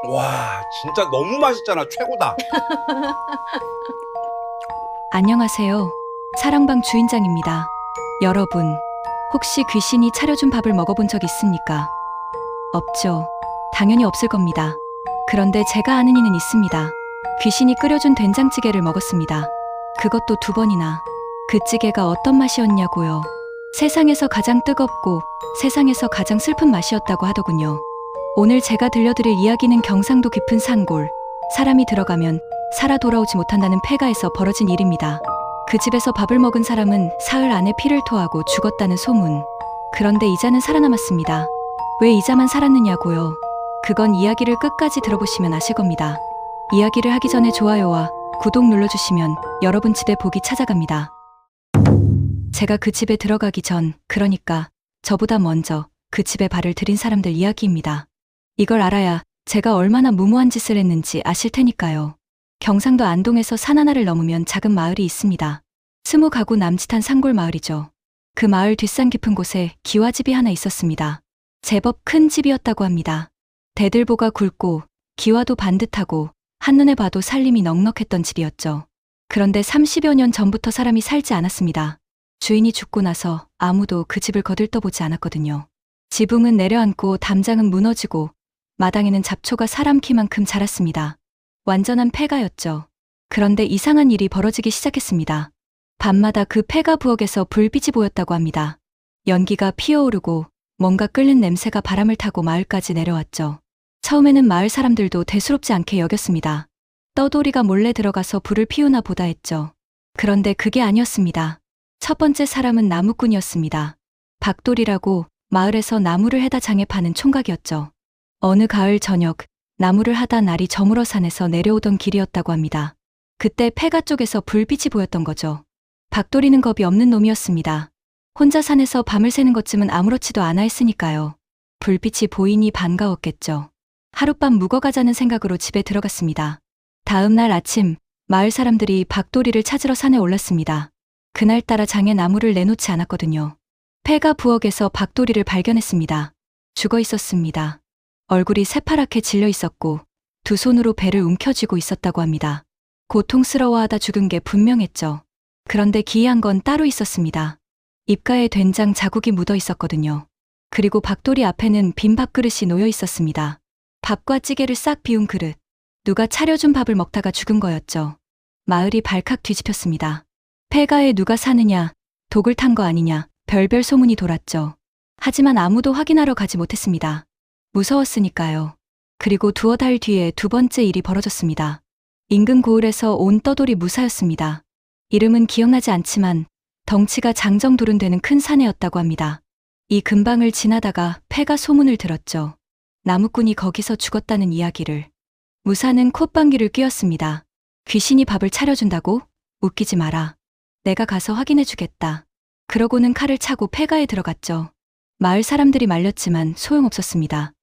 와, 진짜 너무 맛있잖아. 최고다. 안녕하세요. 사랑방 주인장입니다. 여러분, 혹시 귀신이 차려준 밥을 먹어본 적 있습니까? 없죠. 당연히 없을 겁니다. 그런데 제가 아는 이는 있습니다. 귀신이 끓여준 된장찌개를 먹었습니다. 그것도 2번이나. 그 찌개가 어떤 맛이었냐고요. 세상에서 가장 뜨겁고 세상에서 가장 슬픈 맛이었다고 하더군요. 오늘 제가 들려드릴 이야기는 경상도 깊은 산골, 사람이 들어가면 살아 돌아오지 못한다는 폐가에서 벌어진 일입니다. 그 집에서 밥을 먹은 사람은 사흘 안에 피를 토하고 죽었다는 소문. 그런데 이자는 살아남았습니다. 왜 이자만 살았느냐고요? 그건 이야기를 끝까지 들어보시면 아실 겁니다. 이야기를 하기 전에 좋아요와 구독 눌러주시면 여러분 집에 복이 찾아갑니다. 제가 그 집에 들어가기 전, 그러니까 저보다 먼저 그 집에 발을 들인 사람들 이야기입니다. 이걸 알아야 제가 얼마나 무모한 짓을 했는지 아실 테니까요. 경상도 안동에서 산 하나를 넘으면 작은 마을이 있습니다. 20가구 남짓한 산골 마을이죠. 그 마을 뒷산 깊은 곳에 기와집이 하나 있었습니다. 제법 큰 집이었다고 합니다. 대들보가 굵고 기와도 반듯하고 한눈에 봐도 살림이 넉넉했던 집이었죠. 그런데 30여 년 전부터 사람이 살지 않았습니다. 주인이 죽고 나서 아무도 그 집을 거들떠보지 않았거든요. 지붕은 내려앉고 담장은 무너지고 마당에는 잡초가 사람 키만큼 자랐습니다. 완전한 폐가였죠. 그런데 이상한 일이 벌어지기 시작했습니다. 밤마다 그 폐가 부엌에서 불빛이 보였다고 합니다. 연기가 피어오르고 뭔가 끓는 냄새가 바람을 타고 마을까지 내려왔죠. 처음에는 마을 사람들도 대수롭지 않게 여겼습니다. 떠돌이가 몰래 들어가서 불을 피우나 보다 했죠. 그런데 그게 아니었습니다. 첫 번째 사람은 나무꾼이었습니다. 박돌이라고 마을에서 나무를 해다 장에 파는 총각이었죠. 어느 가을 저녁, 나무를 하다 날이 저물어 산에서 내려오던 길이었다고 합니다. 그때 폐가 쪽에서 불빛이 보였던 거죠. 박돌이는 겁이 없는 놈이었습니다. 혼자 산에서 밤을 새는 것쯤은 아무렇지도 않아 했으니까요. 불빛이 보이니 반가웠겠죠. 하룻밤 묵어가자는 생각으로 집에 들어갔습니다. 다음 날 아침, 마을 사람들이 박돌이를 찾으러 산에 올랐습니다. 그날따라 장에 나무를 내놓지 않았거든요. 폐가 부엌에서 박돌이를 발견했습니다. 죽어 있었습니다. 얼굴이 새파랗게 질려 있었고 2손으로 배를 움켜쥐고 있었다고 합니다. 고통스러워하다 죽은 게 분명했죠. 그런데 기이한 건 따로 있었습니다. 입가에 된장 자국이 묻어 있었거든요. 그리고 박돌이 앞에는 빈 밥그릇이 놓여 있었습니다. 밥과 찌개를 싹 비운 그릇. 누가 차려준 밥을 먹다가 죽은 거였죠. 마을이 발칵 뒤집혔습니다. 폐가에 누가 사느냐, 독을 탄 거 아니냐, 별별 소문이 돌았죠. 하지만 아무도 확인하러 가지 못했습니다. 무서웠으니까요. 그리고 2달 뒤에 2번째 일이 벌어졌습니다. 인근 고을에서 온 떠돌이 무사였습니다. 이름은 기억나지 않지만 덩치가 장정도른 되는 큰 사내였다고 합니다. 이 근방을 지나다가 폐가 소문을 들었죠. 나무꾼이 거기서 죽었다는 이야기를. 무사는 콧방귀를 뀌었습니다. 귀신이 밥을 차려준다고? 웃기지 마라. 내가 가서 확인해주겠다. 그러고는 칼을 차고 폐가에 들어갔죠. 마을 사람들이 말렸지만 소용없었습니다.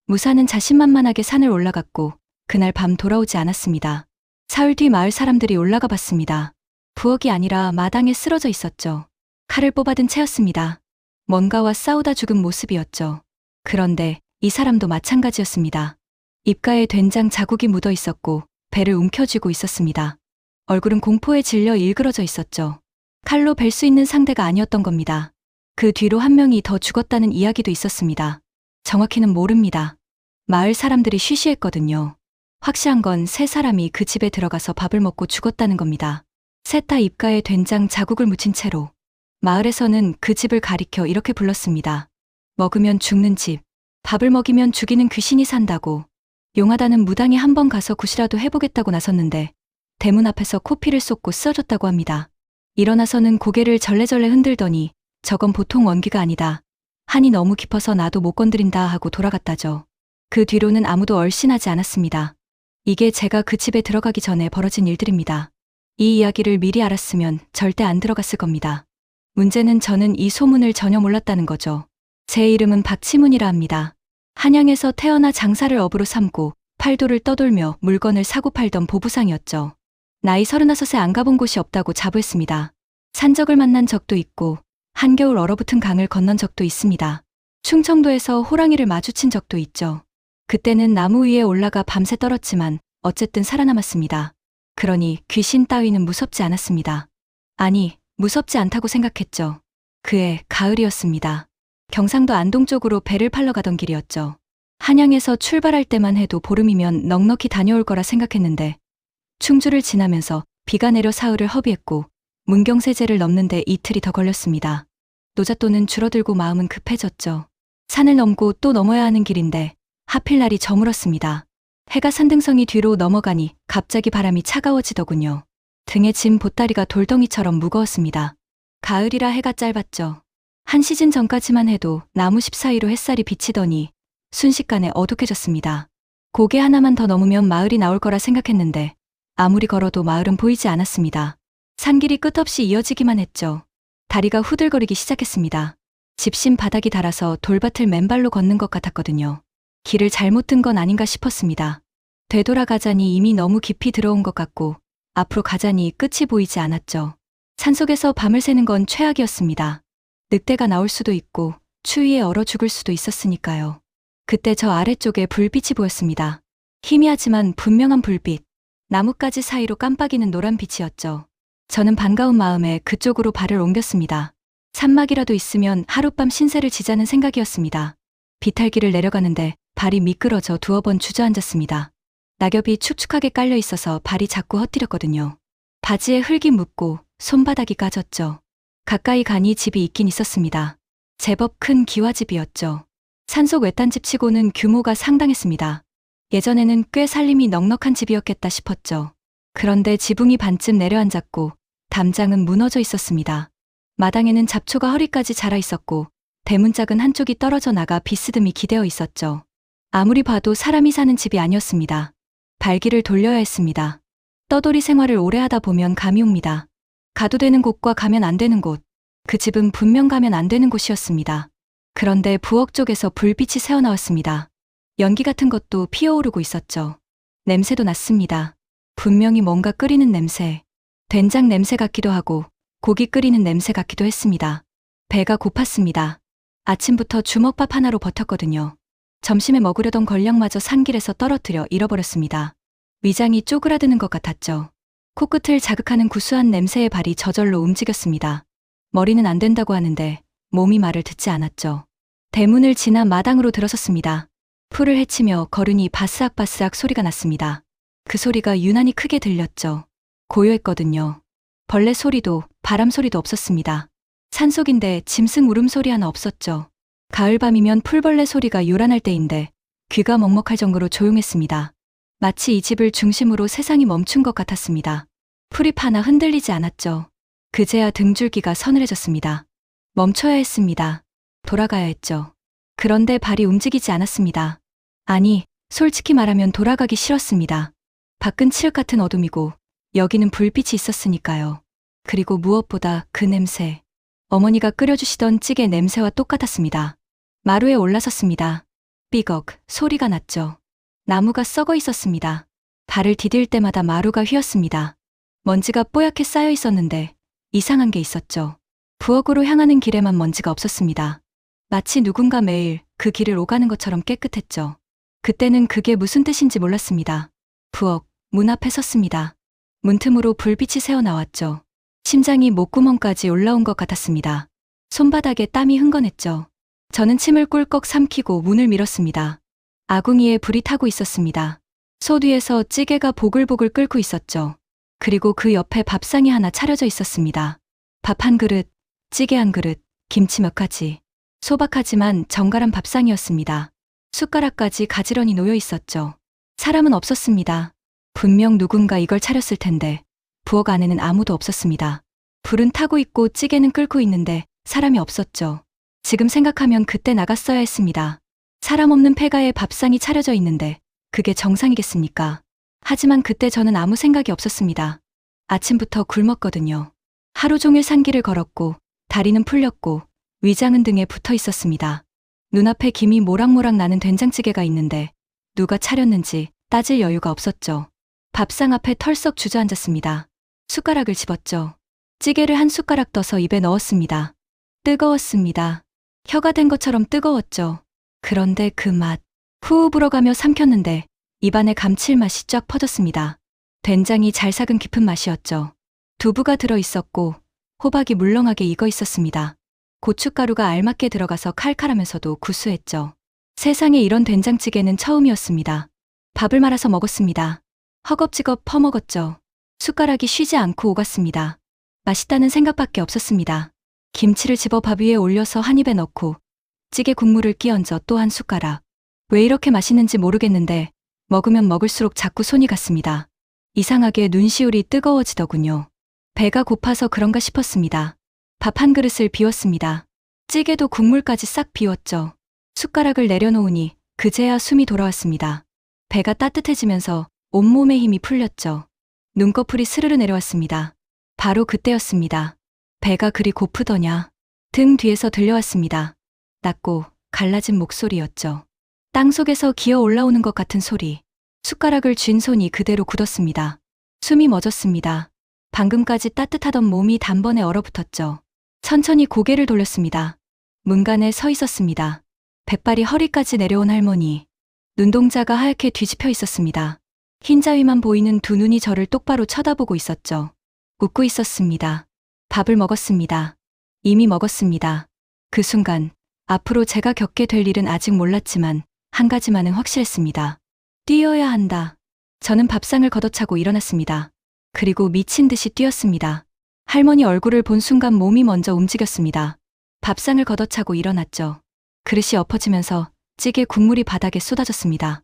무사는 자신만만하게 산을 올라갔고 그날 밤 돌아오지 않았습니다. 사흘 뒤 마을 사람들이 올라가 봤습니다. 부엌이 아니라 마당에 쓰러져 있었죠. 칼을 뽑아든 채였습니다. 뭔가와 싸우다 죽은 모습이었죠. 그런데 이 사람도 마찬가지였습니다. 입가에 된장 자국이 묻어 있었고 배를 움켜쥐고 있었습니다. 얼굴은 공포에 질려 일그러져 있었죠. 칼로 벨 수 있는 상대가 아니었던 겁니다. 그 뒤로 한 명이 더 죽었다는 이야기도 있었습니다. 정확히는 모릅니다. 마을 사람들이 쉬쉬했거든요. 확실한 건 3사람이 그 집에 들어가서 밥을 먹고 죽었다는 겁니다. 셋 다 입가에 된장 자국을 묻힌 채로. 마을에서는 그 집을 가리켜 이렇게 불렀습니다. 먹으면 죽는 집, 밥을 먹이면 죽이는 귀신이 산다고. 용하다는 무당이 한번 가서 굿이라도 해보겠다고 나섰는데 대문 앞에서 코피를 쏟고 쓰러졌다고 합니다. 일어나서는 고개를 절레절레 흔들더니 저건 보통 원기가 아니다. 한이 너무 깊어서 나도 못 건드린다 하고 돌아갔다죠. 그 뒤로는 아무도 얼씬하지 않았습니다. 이게 제가 그 집에 들어가기 전에 벌어진 일들입니다. 이 이야기를 미리 알았으면 절대 안 들어갔을 겁니다. 문제는 저는 이 소문을 전혀 몰랐다는 거죠. 제 이름은 박치문이라 합니다. 한양에서 태어나 장사를 업으로 삼고 팔도를 떠돌며 물건을 사고 팔던 보부상이었죠. 나이 35세 안 가본 곳이 없다고 자부했습니다. 산적을 만난 적도 있고 한겨울 얼어붙은 강을 건넌 적도 있습니다. 충청도에서 호랑이를 마주친 적도 있죠. 그때는 나무 위에 올라가 밤새 떨었지만 어쨌든 살아남았습니다. 그러니 귀신 따위는 무섭지 않았습니다. 아니, 무섭지 않다고 생각했죠. 그해 가을이었습니다. 경상도 안동 쪽으로 배를 팔러 가던 길이었죠. 한양에서 출발할 때만 해도 보름이면 넉넉히 다녀올 거라 생각했는데 충주를 지나면서 비가 내려 사흘을 허비했고 문경세제를 넘는데 이틀이 더 걸렸습니다. 노잣돈은 줄어들고 마음은 급해졌죠. 산을 넘고 또 넘어야 하는 길인데 하필 날이 저물었습니다. 해가 산등성이 뒤로 넘어가니 갑자기 바람이 차가워지더군요. 등에 짐 보따리가 돌덩이처럼 무거웠습니다. 가을이라 해가 짧았죠. 한 시즌 전까지만 해도 나무십 사이로 햇살이 비치더니 순식간에 어둑해졌습니다. 고개 하나만 더 넘으면 마을이 나올 거라 생각했는데 아무리 걸어도 마을은 보이지 않았습니다. 산길이 끝없이 이어지기만 했죠. 다리가 후들거리기 시작했습니다. 집신 바닥이 닳아서 돌밭을 맨발로 걷는 것 같았거든요. 길을 잘못 든 건 아닌가 싶었습니다. 되돌아가자니 이미 너무 깊이 들어온 것 같고 앞으로 가자니 끝이 보이지 않았죠. 산속에서 밤을 새는 건 최악이었습니다. 늑대가 나올 수도 있고 추위에 얼어 죽을 수도 있었으니까요. 그때 저 아래쪽에 불빛이 보였습니다. 희미하지만 분명한 불빛. 나뭇가지 사이로 깜빡이는 노란 빛이었죠. 저는 반가운 마음에 그쪽으로 발을 옮겼습니다. 산막이라도 있으면 하룻밤 신세를 지자는 생각이었습니다. 비탈길을 내려가는데 발이 미끄러져 두어 번 주저앉았습니다. 낙엽이 축축하게 깔려 있어서 발이 자꾸 헛디뎠거든요. 바지에 흙이 묻고 손바닥이 까졌죠. 가까이 가니 집이 있긴 있었습니다. 제법 큰 기와집이었죠. 산속 외딴집 치고는 규모가 상당했습니다. 예전에는 꽤 살림이 넉넉한 집이었겠다 싶었죠. 그런데 지붕이 반쯤 내려앉았고 담장은 무너져 있었습니다. 마당에는 잡초가 허리까지 자라 있었고 대문짝은 한쪽이 떨어져 나가 비스듬히 기대어 있었죠. 아무리 봐도 사람이 사는 집이 아니었습니다. 발길을 돌려야 했습니다. 떠돌이 생활을 오래 하다 보면 감이 옵니다. 가도 되는 곳과 가면 안 되는 곳. 그 집은 분명 가면 안 되는 곳이었습니다. 그런데 부엌 쪽에서 불빛이 새어나왔습니다. 연기 같은 것도 피어오르고 있었죠. 냄새도 났습니다. 분명히 뭔가 끓이는 냄새. 된장 냄새 같기도 하고 고기 끓이는 냄새 같기도 했습니다. 배가 고팠습니다. 아침부터 주먹밥 하나로 버텼거든요. 점심에 먹으려던 걸량마저 산길에서 떨어뜨려 잃어버렸습니다. 위장이 쪼그라드는 것 같았죠. 코끝을 자극하는 구수한 냄새의 발이 저절로 움직였습니다. 머리는 안 된다고 하는데 몸이 말을 듣지 않았죠. 대문을 지나 마당으로 들어섰습니다. 풀을 헤치며 걸으니 바스락바스락 소리가 났습니다. 그 소리가 유난히 크게 들렸죠. 고요했거든요. 벌레 소리도 바람 소리도 없었습니다. 산속인데 짐승 울음소리 하나 없었죠. 가을밤이면 풀벌레 소리가 요란할 때인데 귀가 먹먹할 정도로 조용했습니다. 마치 이 집을 중심으로 세상이 멈춘 것 같았습니다. 풀잎 하나 흔들리지 않았죠. 그제야 등줄기가 서늘해졌습니다. 멈춰야 했습니다. 돌아가야 했죠. 그런데 발이 움직이지 않았습니다. 아니, 솔직히 말하면 돌아가기 싫었습니다. 밖은 칠흑 같은 어둠이고 여기는 불빛이 있었으니까요. 그리고 무엇보다 그 냄새. 어머니가 끓여주시던 찌개 냄새와 똑같았습니다. 마루에 올라섰습니다. 삐걱 소리가 났죠. 나무가 썩어 있었습니다. 발을 디딜 때마다 마루가 휘었습니다. 먼지가 뽀얗게 쌓여 있었는데 이상한 게 있었죠. 부엌으로 향하는 길에만 먼지가 없었습니다. 마치 누군가 매일 그 길을 오가는 것처럼 깨끗했죠. 그때는 그게 무슨 뜻인지 몰랐습니다. 부엌 문 앞에 섰습니다. 문틈으로 불빛이 새어나왔죠. 심장이 목구멍까지 올라온 것 같았습니다. 손바닥에 땀이 흥건했죠. 저는 침을 꿀꺽 삼키고 문을 밀었습니다. 아궁이에 불이 타고 있었습니다. 솥 위에서 찌개가 보글보글 끓고 있었죠. 그리고 그 옆에 밥상이 하나 차려져 있었습니다. 밥 한 그릇, 찌개 한 그릇, 김치 몇 가지. 소박하지만 정갈한 밥상이었습니다. 숟가락까지 가지런히 놓여 있었죠. 사람은 없었습니다. 분명 누군가 이걸 차렸을 텐데 부엌 안에는 아무도 없었습니다. 불은 타고 있고 찌개는 끓고 있는데 사람이 없었죠. 지금 생각하면 그때 나갔어야 했습니다. 사람 없는 폐가에 밥상이 차려져 있는데 그게 정상이겠습니까? 하지만 그때 저는 아무 생각이 없었습니다. 아침부터 굶었거든요. 하루 종일 산길을 걸었고 다리는 풀렸고 위장은 등에 붙어 있었습니다. 눈앞에 김이 모락모락 나는 된장찌개가 있는데 누가 차렸는지 따질 여유가 없었죠. 밥상 앞에 털썩 주저앉았습니다. 숟가락을 집었죠. 찌개를 한 숟가락 떠서 입에 넣었습니다. 뜨거웠습니다. 혀가 된 것처럼 뜨거웠죠. 그런데 그 맛, 후 불어가며 삼켰는데 입안에 감칠맛이 쫙 퍼졌습니다. 된장이 잘 삭은 깊은 맛이었죠. 두부가 들어있었고 호박이 물렁하게 익어 있었습니다. 고춧가루가 알맞게 들어가서 칼칼하면서도 구수했죠. 세상에 이런 된장찌개는 처음이었습니다. 밥을 말아서 먹었습니다. 허겁지겁 퍼먹었죠. 숟가락이 쉬지 않고 오갔습니다. 맛있다는 생각밖에 없었습니다. 김치를 집어 밥 위에 올려서 한 입에 넣고 찌개 국물을 끼얹어 또 한 숟가락. 왜 이렇게 맛있는지 모르겠는데 먹으면 먹을수록 자꾸 손이 갔습니다. 이상하게 눈시울이 뜨거워지더군요. 배가 고파서 그런가 싶었습니다. 밥 한 그릇을 비웠습니다. 찌개도 국물까지 싹 비웠죠. 숟가락을 내려놓으니 그제야 숨이 돌아왔습니다. 배가 따뜻해지면서 온몸에 힘이 풀렸죠. 눈꺼풀이 스르르 내려왔습니다. 바로 그때였습니다. 배가 그리 고프더냐. 등 뒤에서 들려왔습니다. 낮고 갈라진 목소리였죠. 땅속에서 기어 올라오는 것 같은 소리. 숟가락을 쥔 손이 그대로 굳었습니다. 숨이 멎었습니다. 방금까지 따뜻하던 몸이 단번에 얼어붙었죠. 천천히 고개를 돌렸습니다. 문간에 서 있었습니다. 백발이 허리까지 내려온 할머니. 눈동자가 하얗게 뒤집혀 있었습니다. 흰자위만 보이는 두 눈이 저를 똑바로 쳐다보고 있었죠. 웃고 있었습니다. 밥을 먹었습니다. 이미 먹었습니다. 그 순간 앞으로 제가 겪게 될 일은 아직 몰랐지만 한 가지만은 확실했습니다. 뛰어야 한다. 저는 밥상을 걷어차고 일어났습니다. 그리고 미친 듯이 뛰었습니다. 할머니 얼굴을 본 순간 몸이 먼저 움직였습니다. 밥상을 걷어차고 일어났죠. 그릇이 엎어지면서 찌개 국물이 바닥에 쏟아졌습니다.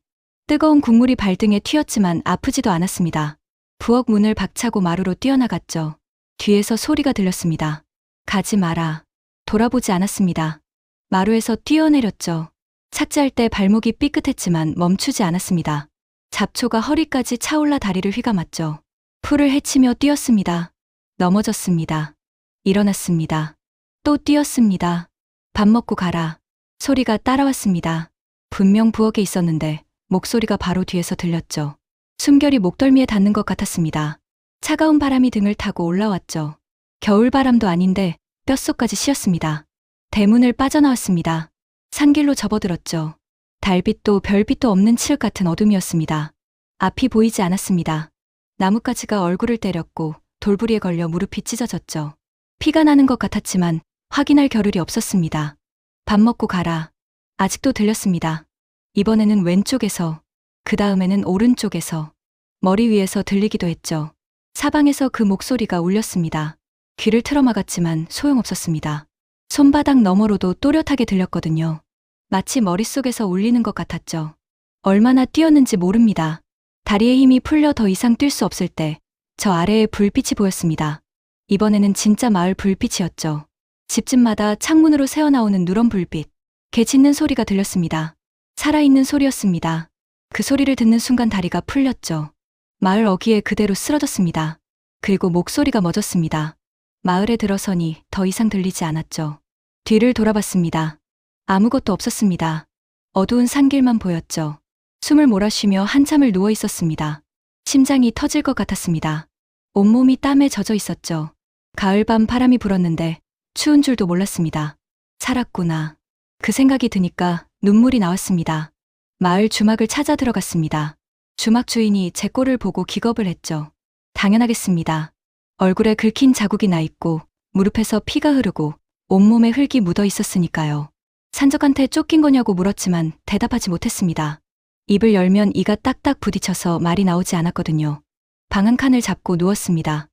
뜨거운 국물이 발등에 튀었지만 아프지도 않았습니다. 부엌 문을 박차고 마루로 뛰어나갔죠. 뒤에서 소리가 들렸습니다. 가지 마라. 돌아보지 않았습니다. 마루에서 뛰어내렸죠. 착지할 때 발목이 삐끗했지만 멈추지 않았습니다. 잡초가 허리까지 차올라 다리를 휘감았죠. 풀을 헤치며 뛰었습니다. 넘어졌습니다. 일어났습니다. 또 뛰었습니다. 밥 먹고 가라. 소리가 따라왔습니다. 분명 부엌에 있었는데 목소리가 바로 뒤에서 들렸죠. 숨결이 목덜미에 닿는 것 같았습니다. 차가운 바람이 등을 타고 올라왔죠. 겨울바람도 아닌데 뼛속까지 씌었습니다. 대문을 빠져나왔습니다. 산길로 접어들었죠. 달빛도 별빛도 없는 칠흑 같은 어둠이었습니다. 앞이 보이지 않았습니다. 나뭇가지가 얼굴을 때렸고 돌부리에 걸려 무릎이 찢어졌죠. 피가 나는 것 같았지만 확인할 겨를이 없었습니다. 밥 먹고 가라. 아직도 들렸습니다. 이번에는 왼쪽에서, 그 다음에는 오른쪽에서, 머리 위에서 들리기도 했죠. 사방에서 그 목소리가 울렸습니다. 귀를 틀어막았지만 소용없었습니다. 손바닥 너머로도 또렷하게 들렸거든요. 마치 머릿속에서 울리는 것 같았죠. 얼마나 뛰었는지 모릅니다. 다리에 힘이 풀려 더 이상 뛸 수 없을 때 저 아래에 불빛이 보였습니다. 이번에는 진짜 마을 불빛이었죠. 집집마다 창문으로 새어나오는 누런 불빛. 개 짖는 소리가 들렸습니다. 살아있는 소리였습니다. 그 소리를 듣는 순간 다리가 풀렸죠. 마을 어귀에 그대로 쓰러졌습니다. 그리고 목소리가 멎었습니다. 마을에 들어서니 더 이상 들리지 않았죠. 뒤를 돌아봤습니다. 아무것도 없었습니다. 어두운 산길만 보였죠. 숨을 몰아쉬며 한참을 누워 있었습니다. 심장이 터질 것 같았습니다. 온몸이 땀에 젖어 있었죠. 가을밤 바람이 불었는데 추운 줄도 몰랐습니다. 살았구나. 그 생각이 드니까 눈물이 나왔습니다. 마을 주막을 찾아 들어갔습니다. 주막 주인이 제 꼴을 보고 기겁을 했죠. 당연하겠습니다. 얼굴에 긁힌 자국이 나 있고 무릎에서 피가 흐르고 온몸에 흙이 묻어 있었으니까요. 산적한테 쫓긴 거냐고 물었지만 대답하지 못했습니다. 입을 열면 이가 딱딱 부딪혀서 말이 나오지 않았거든요. 방 한 칸을 잡고 누웠습니다.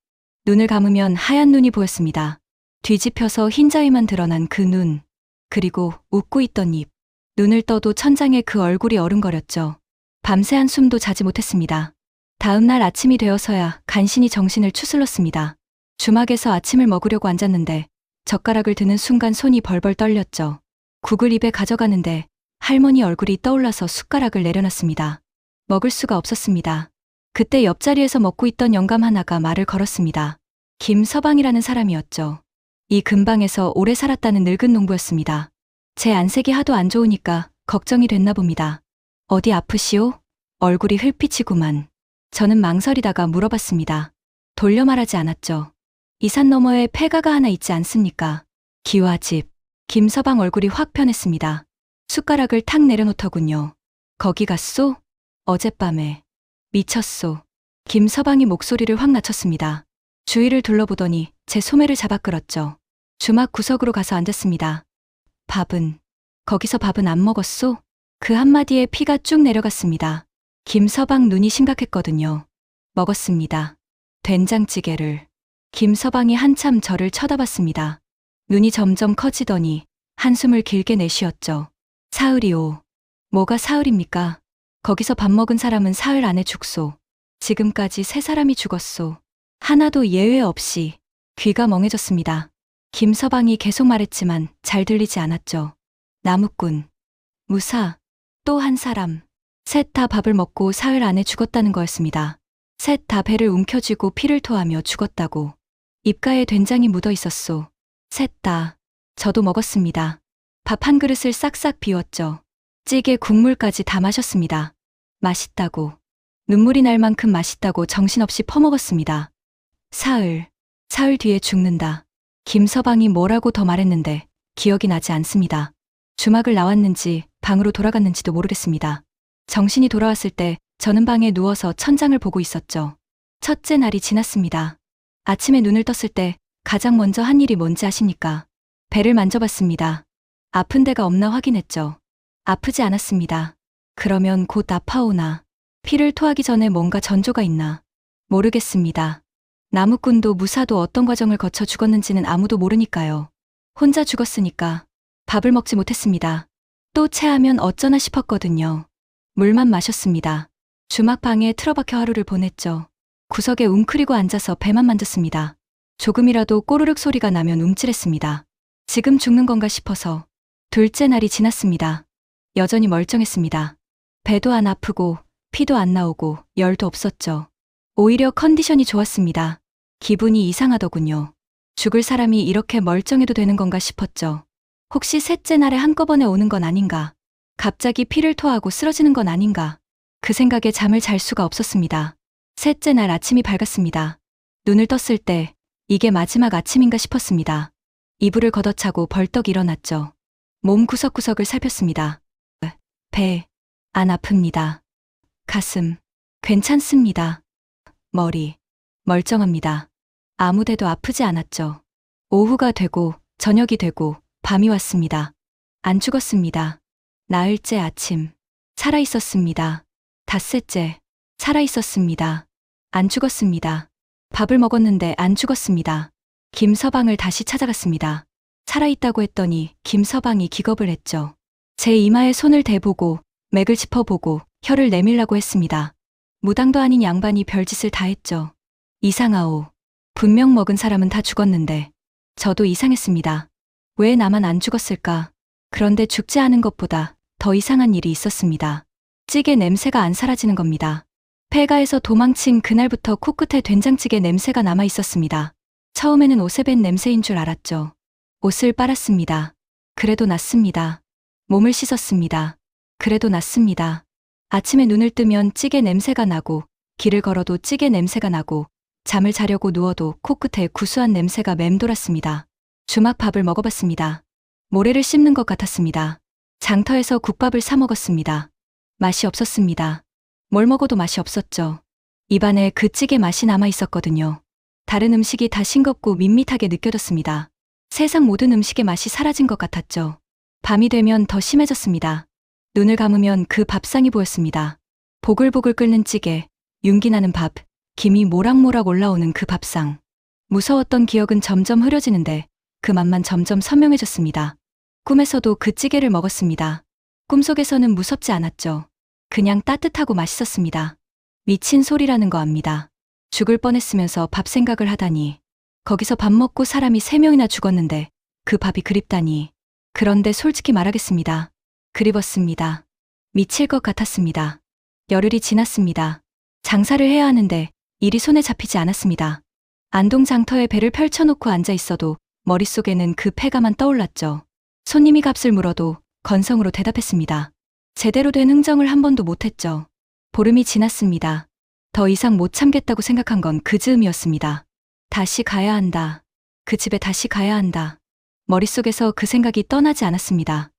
눈을 감으면 하얀 눈이 보였습니다. 뒤집혀서 흰자위만 드러난 그 눈. 그리고 웃고 있던 입. 눈을 떠도 천장에 그 얼굴이 어른거렸죠. 밤새 한숨도 자지 못했습니다. 다음 날 아침이 되어서야 간신히 정신을 추슬렀습니다. 주막에서 아침을 먹으려고 앉았는데 젓가락을 드는 순간 손이 벌벌 떨렸죠. 국을 입에 가져가는데 할머니 얼굴이 떠올라서 숟가락을 내려놨습니다. 먹을 수가 없었습니다. 그때 옆자리에서 먹고 있던 영감 하나가 말을 걸었습니다. 김서방이라는 사람이었죠. 이 근방에서 오래 살았다는 늙은 농부였습니다. 제 안색이 하도 안 좋으니까 걱정이 됐나 봅니다. 어디 아프시오? 얼굴이 흙빛이구만. 저는 망설이다가 물어봤습니다. 돌려 말하지 않았죠. 이 산 너머에 폐가가 하나 있지 않습니까? 기와집. 김서방 얼굴이 확 변했습니다. 숟가락을 탁 내려놓더군요. 거기 갔소? 어젯밤에. 미쳤소. 김서방이 목소리를 확 낮췄습니다. 주위를 둘러보더니 제 소매를 잡아 끌었죠. 주막 구석으로 가서 앉았습니다. 밥은? 거기서 밥은 안 먹었소? 그 한마디에 피가 쭉 내려갔습니다. 김서방 눈이 심각했거든요. 먹었습니다. 된장찌개를. 김서방이 한참 저를 쳐다봤습니다. 눈이 점점 커지더니 한숨을 길게 내쉬었죠. 사흘이오. 뭐가 사흘입니까? 거기서 밥 먹은 사람은 사흘 안에 죽소. 지금까지 3사람이 죽었소. 하나도 예외 없이. 귀가 멍해졌습니다. 김서방이 계속 말했지만 잘 들리지 않았죠. 나무꾼, 무사, 또 한 사람. 셋 다 밥을 먹고 사흘 안에 죽었다는 거였습니다. 셋 다 배를 움켜쥐고 피를 토하며 죽었다고. 입가에 된장이 묻어 있었소. 셋 다. 저도 먹었습니다. 밥 한 그릇을 싹싹 비웠죠. 찌개 국물까지 다 마셨습니다. 맛있다고. 눈물이 날 만큼 맛있다고 정신없이 퍼먹었습니다. 사흘 뒤에 죽는다. 김서방이 뭐라고 더 말했는데 기억이 나지 않습니다. 주막을 나왔는지 방으로 돌아갔는지도 모르겠습니다. 정신이 돌아왔을 때 저는 방에 누워서 천장을 보고 있었죠. 첫째 날이 지났습니다. 아침에 눈을 떴을 때 가장 먼저 한 일이 뭔지 아십니까? 배를 만져봤습니다. 아픈 데가 없나 확인했죠. 아프지 않았습니다. 그러면 곧 아파오나. 피를 토하기 전에 뭔가 전조가 있나. 모르겠습니다. 나무꾼도 무사도 어떤 과정을 거쳐 죽었는지는 아무도 모르니까요. 혼자 죽었으니까 밥을 먹지 못했습니다. 또 체하면 어쩌나 싶었거든요. 물만 마셨습니다. 주막방에 틀어박혀 하루를 보냈죠. 구석에 웅크리고 앉아서 배만 만졌습니다. 조금이라도 꼬르륵 소리가 나면 움찔했습니다. 지금 죽는 건가 싶어서. 둘째 날이 지났습니다. 여전히 멀쩡했습니다. 배도 안 아프고 피도 안 나오고 열도 없었죠. 오히려 컨디션이 좋았습니다. 기분이 이상하더군요. 죽을 사람이 이렇게 멀쩡해도 되는 건가 싶었죠. 혹시 셋째 날에 한꺼번에 오는 건 아닌가? 갑자기 피를 토하고 쓰러지는 건 아닌가? 그 생각에 잠을 잘 수가 없었습니다. 셋째 날 아침이 밝았습니다. 눈을 떴을 때 이게 마지막 아침인가 싶었습니다. 이불을 걷어차고 벌떡 일어났죠. 몸 구석구석을 살폈습니다. 배, 안 아픕니다. 가슴, 괜찮습니다. 머리, 멀쩡합니다. 아무데도 아프지 않았죠. 오후가 되고 저녁이 되고 밤이 왔습니다. 안 죽었습니다. 나흘째 아침, 살아있었습니다. 닷새째, 살아있었습니다. 안 죽었습니다. 밥을 먹었는데 안 죽었습니다. 김서방을 다시 찾아갔습니다. 살아있다고 했더니 김서방이 기겁을 했죠. 제 이마에 손을 대보고 맥을 짚어보고 혀를 내밀라고 했습니다. 무당도 아닌 양반이 별짓을 다 했죠. 이상하오. 분명 먹은 사람은 다 죽었는데 저도 이상했습니다. 왜 나만 안 죽었을까? 그런데 죽지 않은 것보다 더 이상한 일이 있었습니다. 찌개 냄새가 안 사라지는 겁니다. 폐가에서 도망친 그날부터 코끝에 된장찌개 냄새가 남아 있었습니다. 처음에는 옷에 밴 냄새인 줄 알았죠. 옷을 빨았습니다. 그래도 낫습니다. 몸을 씻었습니다. 그래도 낫습니다. 아침에 눈을 뜨면 찌개 냄새가 나고 길을 걸어도 찌개 냄새가 나고 잠을 자려고 누워도 코끝에 구수한 냄새가 맴돌았습니다. 주막밥을 먹어봤습니다. 모래를 씹는 것 같았습니다. 장터에서 국밥을 사 먹었습니다. 맛이 없었습니다. 뭘 먹어도 맛이 없었죠. 입안에 그 찌개 맛이 남아 있었거든요. 다른 음식이 다 싱겁고 밋밋하게 느껴졌습니다. 세상 모든 음식의 맛이 사라진 것 같았죠. 밤이 되면 더 심해졌습니다. 눈을 감으면 그 밥상이 보였습니다. 보글보글 끓는 찌개, 윤기 나는 밥, 김이 모락모락 올라오는 그 밥상. 무서웠던 기억은 점점 흐려지는데 그 맛만 점점 선명해졌습니다. 꿈에서도 그 찌개를 먹었습니다. 꿈속에서는 무섭지 않았죠. 그냥 따뜻하고 맛있었습니다. 미친 소리라는 거 압니다. 죽을 뻔했으면서 밥 생각을 하다니. 거기서 밥 먹고 사람이 3명이나 죽었는데 그 밥이 그립다니. 그런데 솔직히 말하겠습니다. 그리웠습니다. 미칠 것 같았습니다. 열흘이 지났습니다. 장사를 해야 하는데 일이 손에 잡히지 않았습니다. 안동 장터에 배를 펼쳐놓고 앉아 있어도 머릿속에는 그 폐가만 떠올랐죠. 손님이 값을 물어도 건성으로 대답했습니다. 제대로 된 흥정을 한 번도 못했죠. 보름이 지났습니다. 더 이상 못 참겠다고 생각한 건 그 즈음이었습니다. 다시 가야 한다. 그 집에 다시 가야 한다. 머릿속에서 그 생각이 떠나지 않았습니다.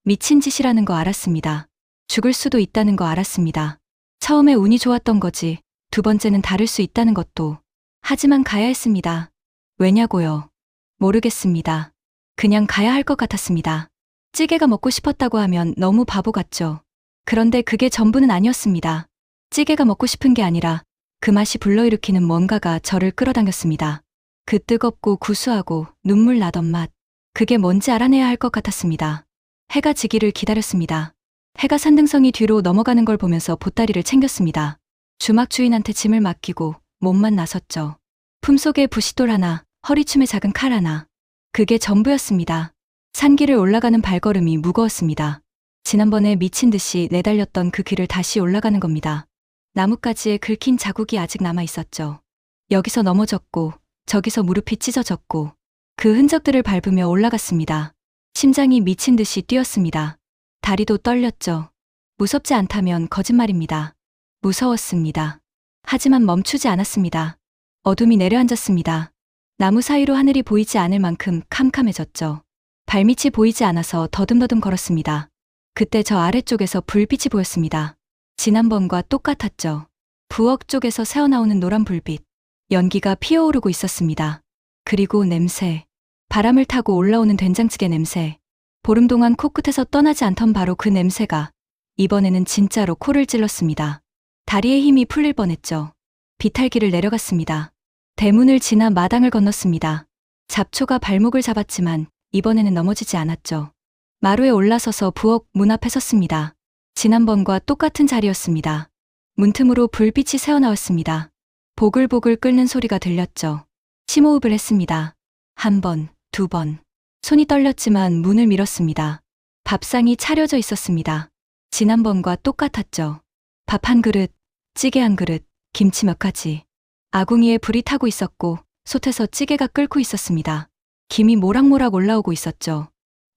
미친 짓이라는 거 알았습니다. 죽을 수도 있다는 거 알았습니다. 처음에 운이 좋았던 거지, 두 번째는 다를 수 있다는 것도. 하지만 가야 했습니다. 왜냐고요? 모르겠습니다. 그냥 가야 할 것 같았습니다. 찌개가 먹고 싶었다고 하면 너무 바보 같죠. 그런데 그게 전부는 아니었습니다. 찌개가 먹고 싶은 게 아니라 그 맛이 불러일으키는 뭔가가 저를 끌어당겼습니다. 그 뜨겁고 구수하고 눈물 나던 맛. 그게 뭔지 알아내야 할 것 같았습니다. 해가 지기를 기다렸습니다. 해가 산등성이 뒤로 넘어가는 걸 보면서 보따리를 챙겼습니다. 주막 주인한테 짐을 맡기고 몸만 나섰죠. 품속에 부싯돌 하나, 허리춤에 작은 칼 하나. 그게 전부였습니다. 산길을 올라가는 발걸음이 무거웠습니다. 지난번에 미친 듯이 내달렸던 그 길을 다시 올라가는 겁니다. 나뭇가지에 긁힌 자국이 아직 남아 있었죠. 여기서 넘어졌고 저기서 무릎이 찢어졌고 그 흔적들을 밟으며 올라갔습니다. 심장이 미친 듯이 뛰었습니다. 다리도 떨렸죠. 무섭지 않다면 거짓말입니다. 무서웠습니다. 하지만 멈추지 않았습니다. 어둠이 내려앉았습니다. 나무 사이로 하늘이 보이지 않을 만큼 캄캄해졌죠. 발밑이 보이지 않아서 더듬더듬 걸었습니다. 그때 저 아래쪽에서 불빛이 보였습니다. 지난번과 똑같았죠. 부엌 쪽에서 새어나오는 노란 불빛. 연기가 피어오르고 있었습니다. 그리고 냄새. 바람을 타고 올라오는 된장찌개 냄새. 보름 동안 코끝에서 떠나지 않던 바로 그 냄새가 이번에는 진짜로 코를 찔렀습니다. 다리에 힘이 풀릴 뻔했죠. 비탈길을 내려갔습니다. 대문을 지나 마당을 건넜습니다. 잡초가 발목을 잡았지만 이번에는 넘어지지 않았죠. 마루에 올라서서 부엌 문 앞에 섰습니다. 지난번과 똑같은 자리였습니다. 문틈으로 불빛이 새어나왔습니다. 보글보글 끓는 소리가 들렸죠. 심호흡을 했습니다. 한 번, 두 번. 손이 떨렸지만 문을 밀었습니다. 밥상이 차려져 있었습니다. 지난번과 똑같았죠. 밥 한 그릇, 찌개 한 그릇, 김치 몇 가지. 아궁이에 불이 타고 있었고 솥에서 찌개가 끓고 있었습니다. 김이 모락모락 올라오고 있었죠.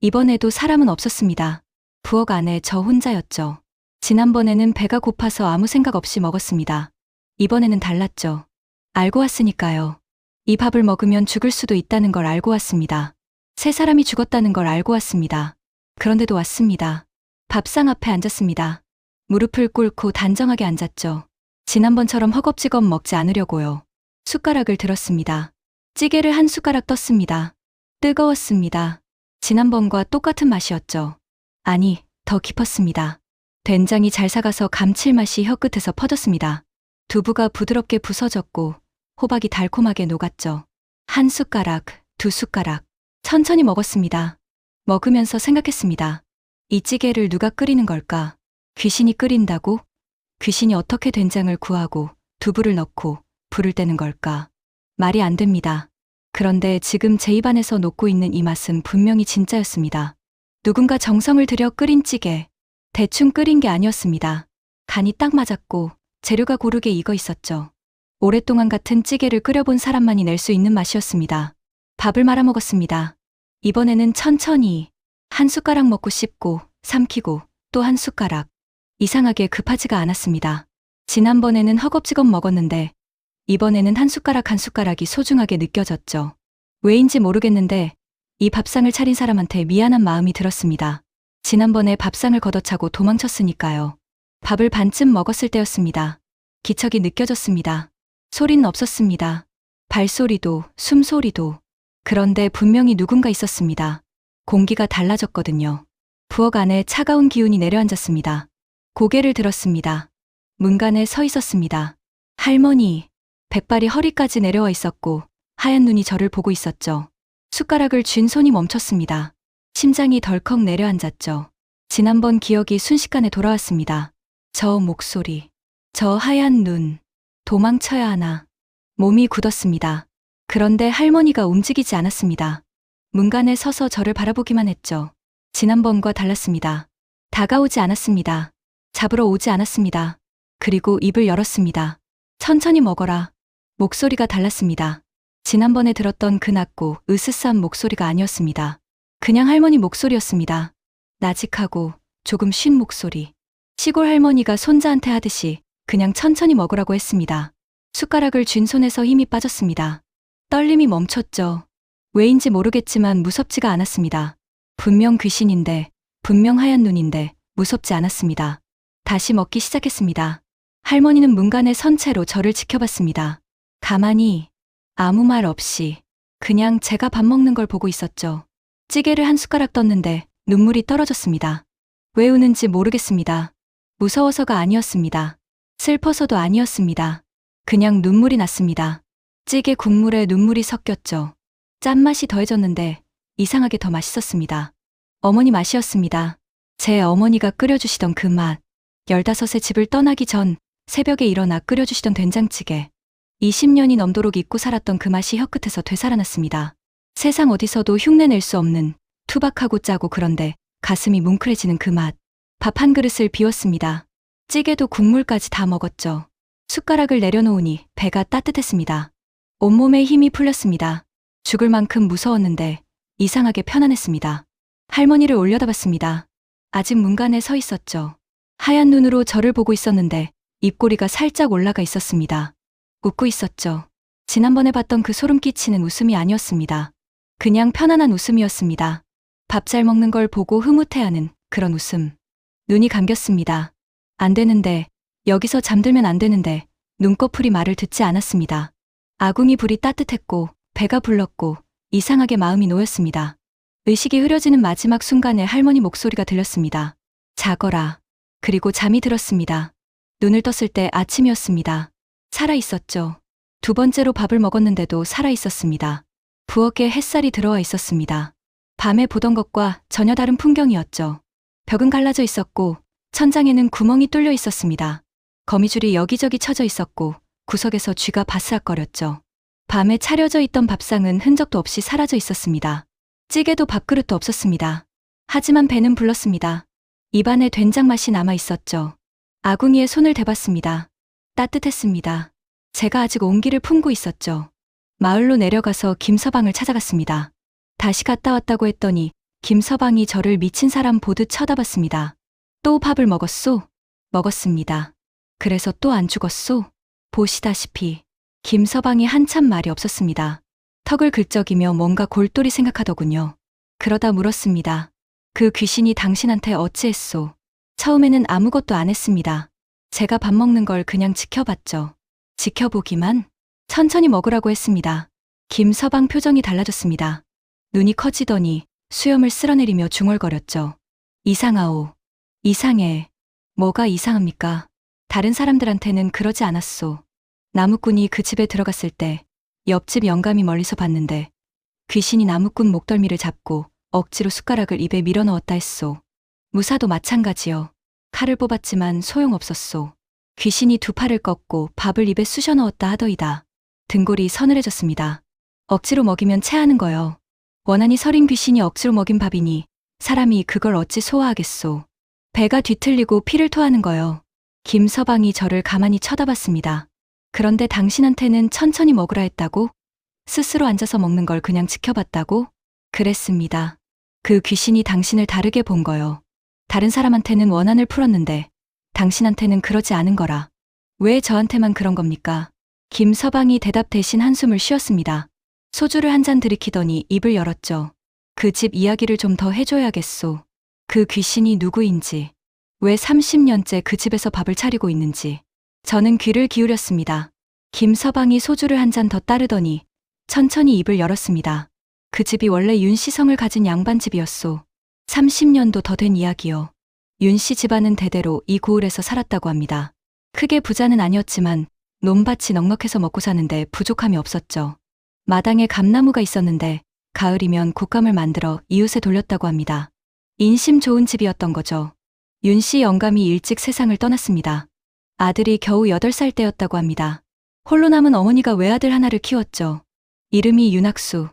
이번에도 사람은 없었습니다. 부엌 안에 저 혼자였죠. 지난번에는 배가 고파서 아무 생각 없이 먹었습니다. 이번에는 달랐죠. 알고 왔으니까요. 이 밥을 먹으면 죽을 수도 있다는 걸 알고 왔습니다. 세 사람이 죽었다는 걸 알고 왔습니다. 그런데도 왔습니다. 밥상 앞에 앉았습니다. 무릎을 꿇고 단정하게 앉았죠. 지난번처럼 허겁지겁 먹지 않으려고요. 숟가락을 들었습니다. 찌개를 한 숟가락 떴습니다. 뜨거웠습니다. 지난번과 똑같은 맛이었죠. 아니, 더 깊었습니다. 된장이 잘 사가서 감칠맛이 혀끝에서 퍼졌습니다. 두부가 부드럽게 부서졌고 호박이 달콤하게 녹았죠. 한 숟가락, 두 숟가락. 천천히 먹었습니다. 먹으면서 생각했습니다. 이 찌개를 누가 끓이는 걸까? 귀신이 끓인다고? 귀신이 어떻게 된장을 구하고 두부를 넣고 불을 떼는 걸까? 말이 안 됩니다. 그런데 지금 제 입안에서 녹고 있는 이 맛은 분명히 진짜였습니다. 누군가 정성을 들여 끓인 찌개. 대충 끓인 게 아니었습니다. 간이 딱 맞았고 재료가 고르게 익어 있었죠. 오랫동안 같은 찌개를 끓여본 사람만이 낼 수 있는 맛이었습니다. 밥을 말아 먹었습니다. 이번에는 천천히 한 숟가락 먹고 씹고 삼키고 또 한 숟가락. 이상하게 급하지가 않았습니다. 지난번에는 허겁지겁 먹었는데 이번에는 한 숟가락 한 숟가락이 소중하게 느껴졌죠. 왜인지 모르겠는데 이 밥상을 차린 사람한테 미안한 마음이 들었습니다. 지난번에 밥상을 걷어차고 도망쳤으니까요. 밥을 반쯤 먹었을 때였습니다. 기척이 느껴졌습니다. 소리는 없었습니다. 발소리도, 숨소리도. 그런데 분명히 누군가 있었습니다. 공기가 달라졌거든요. 부엌 안에 차가운 기운이 내려앉았습니다. 고개를 들었습니다. 문간에 서 있었습니다. 할머니. 백발이 허리까지 내려와 있었고 하얀 눈이 저를 보고 있었죠. 숟가락을 쥔 손이 멈췄습니다. 심장이 덜컥 내려앉았죠. 지난번 기억이 순식간에 돌아왔습니다. 저 목소리, 저 하얀 눈, 도망쳐야 하나. 몸이 굳었습니다. 그런데 할머니가 움직이지 않았습니다. 문간에 서서 저를 바라보기만 했죠. 지난번과 달랐습니다. 다가오지 않았습니다. 잡으러 오지 않았습니다. 그리고 입을 열었습니다. 천천히 먹어라. 목소리가 달랐습니다. 지난번에 들었던 그 낮고 으스스한 목소리가 아니었습니다. 그냥 할머니 목소리였습니다. 나직하고 조금 쉰 목소리. 시골 할머니가 손자한테 하듯이 그냥 천천히 먹으라고 했습니다. 숟가락을 쥔 손에서 힘이 빠졌습니다. 떨림이 멈췄죠. 왜인지 모르겠지만 무섭지가 않았습니다. 분명 귀신인데, 분명 하얀 눈인데 무섭지 않았습니다. 다시 먹기 시작했습니다. 할머니는 문간에 선 채로 저를 지켜봤습니다. 가만히 아무 말 없이 그냥 제가 밥 먹는 걸 보고 있었죠. 찌개를 한 숟가락 떴는데 눈물이 떨어졌습니다. 왜 우는지 모르겠습니다. 무서워서가 아니었습니다. 슬퍼서도 아니었습니다. 그냥 눈물이 났습니다. 찌개 국물에 눈물이 섞였죠. 짠맛이 더해졌는데 이상하게 더 맛있었습니다. 어머니 맛이었습니다. 제 어머니가 끓여주시던 그 맛. 15세 집을 떠나기 전 새벽에 일어나 끓여주시던 된장찌개. 20년이 넘도록 잊고 살았던 그 맛이 혀끝에서 되살아났습니다. 세상 어디서도 흉내낼 수 없는 투박하고 짜고 그런데 가슴이 뭉클해지는 그 맛. 밥 한 그릇을 비웠습니다. 찌개도 국물까지 다 먹었죠. 숟가락을 내려놓으니 배가 따뜻했습니다. 온몸에 힘이 풀렸습니다. 죽을 만큼 무서웠는데 이상하게 편안했습니다. 할머니를 올려다봤습니다. 아직 문간에 서 있었죠. 하얀 눈으로 저를 보고 있었는데 입꼬리가 살짝 올라가 있었습니다. 웃고 있었죠. 지난번에 봤던 그 소름 끼치는 웃음이 아니었습니다. 그냥 편안한 웃음이었습니다. 밥 잘 먹는 걸 보고 흐뭇해하는 그런 웃음. 눈이 감겼습니다. 안 되는데, 여기서 잠들면 안 되는데 눈꺼풀이 말을 듣지 않았습니다. 아궁이 불이 따뜻했고 배가 불렀고 이상하게 마음이 놓였습니다. 의식이 흐려지는 마지막 순간에 할머니 목소리가 들렸습니다. 자거라. 그리고 잠이 들었습니다. 눈을 떴을 때 아침이었습니다. 살아있었죠. 두 번째로 밥을 먹었는데도 살아있었습니다. 부엌에 햇살이 들어와 있었습니다. 밤에 보던 것과 전혀 다른 풍경이었죠. 벽은 갈라져 있었고 천장에는 구멍이 뚫려 있었습니다. 거미줄이 여기저기 쳐져 있었고 구석에서 쥐가 바스락거렸죠. 밤에 차려져 있던 밥상은 흔적도 없이 사라져 있었습니다. 찌개도 밥그릇도 없었습니다. 하지만 배는 불렀습니다. 입안에 된장 맛이 남아 있었죠. 아궁이에 손을 대봤습니다. 따뜻했습니다. 제가 아직 온기를 품고 있었죠. 마을로 내려가서 김서방을 찾아갔습니다. 다시 갔다 왔다고 했더니 김서방이 저를 미친 사람 보듯 쳐다봤습니다. 또 밥을 먹었소? 먹었습니다. 그래서 또 안 죽었소? 보시다시피 김서방이 한참 말이 없었습니다. 턱을 긁적이며 뭔가 골똘히 생각하더군요. 그러다 물었습니다. 그 귀신이 당신한테 어찌했소? 처음에는 아무것도 안 했습니다. 제가 밥 먹는 걸 그냥 지켜봤죠. 지켜보기만? 천천히 먹으라고 했습니다. 김서방 표정이 달라졌습니다. 눈이 커지더니 수염을 쓸어내리며 중얼거렸죠. 이상하오. 이상해. 뭐가 이상합니까? 다른 사람들한테는 그러지 않았소. 나무꾼이 그 집에 들어갔을 때 옆집 영감이 멀리서 봤는데 귀신이 나무꾼 목덜미를 잡고 억지로 숟가락을 입에 밀어넣었다 했소. 무사도 마찬가지요. 칼을 뽑았지만 소용없었소. 귀신이 두 팔을 꺾고 밥을 입에 쑤셔 넣었다 하더이다. 등골이 서늘해졌습니다. 억지로 먹이면 체하는 거요. 원한이 서린 귀신이 억지로 먹인 밥이니 사람이 그걸 어찌 소화하겠소. 배가 뒤틀리고 피를 토하는 거요. 김서방이 저를 가만히 쳐다봤습니다. 그런데 당신한테는 천천히 먹으라 했다고? 스스로 앉아서 먹는 걸 그냥 지켜봤다고? 그랬습니다. 그 귀신이 당신을 다르게 본 거요. 다른 사람한테는 원한을 풀었는데 당신한테는 그러지 않은 거라. 왜 저한테만 그런 겁니까? 김서방이 대답 대신 한숨을 쉬었습니다. 소주를 한 잔 들이키더니 입을 열었죠. 그 집 이야기를 좀 더 해줘야겠소. 그 귀신이 누구인지, 왜 30년째 그 집에서 밥을 차리고 있는지. 저는 귀를 기울였습니다. 김서방이 소주를 한 잔 더 따르더니 천천히 입을 열었습니다. 그 집이 원래 윤씨 성을 가진 양반집이었소. 30년도 더 된 이야기요. 윤씨 집안은 대대로 이 고을에서 살았다고 합니다. 크게 부자는 아니었지만 논밭이 넉넉해서 먹고 사는데 부족함이 없었죠. 마당에 감나무가 있었는데 가을이면 곶감을 만들어 이웃에 돌렸다고 합니다. 인심 좋은 집이었던 거죠. 윤씨 영감이 일찍 세상을 떠났습니다. 아들이 겨우 8살 때였다고 합니다. 홀로 남은 어머니가 외아들 하나를 키웠죠. 이름이 윤학수.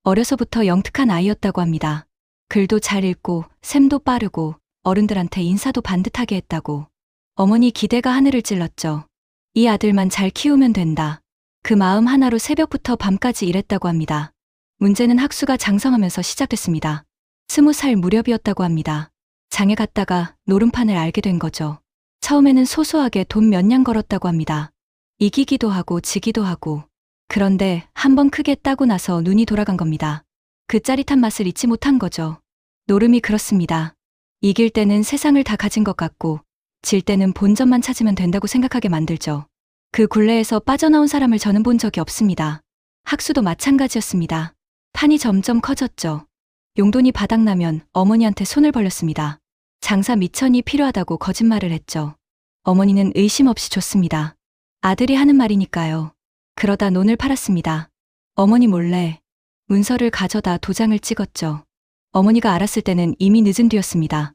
어려서부터 영특한 아이였다고 합니다. 글도 잘 읽고 셈도 빠르고 어른들한테 인사도 반듯하게 했다고. 어머니 기대가 하늘을 찔렀죠. 이 아들만 잘 키우면 된다. 그 마음 하나로 새벽부터 밤까지 일했다고 합니다. 문제는 학수가 장성하면서 시작됐습니다. 20살 무렵이었다고 합니다. 장에 갔다가 노름판을 알게 된 거죠. 처음에는 소소하게 돈 몇 냥 걸었다고 합니다. 이기기도 하고 지기도 하고. 그런데 한번 크게 따고 나서 눈이 돌아간 겁니다. 그 짜릿한 맛을 잊지 못한 거죠. 노름이 그렇습니다. 이길 때는 세상을 다 가진 것 같고 질 때는 본전만 찾으면 된다고 생각하게 만들죠. 그 굴레에서 빠져나온 사람을 저는 본 적이 없습니다. 학수도 마찬가지였습니다. 판이 점점 커졌죠. 용돈이 바닥나면 어머니한테 손을 벌렸습니다. 장사 미천이 필요하다고 거짓말을 했죠. 어머니는 의심 없이 줬습니다. 아들이 하는 말이니까요. 그러다 논을 팔았습니다. 어머니 몰래 문서를 가져다 도장을 찍었죠. 어머니가 알았을 때는 이미 늦은 뒤였습니다.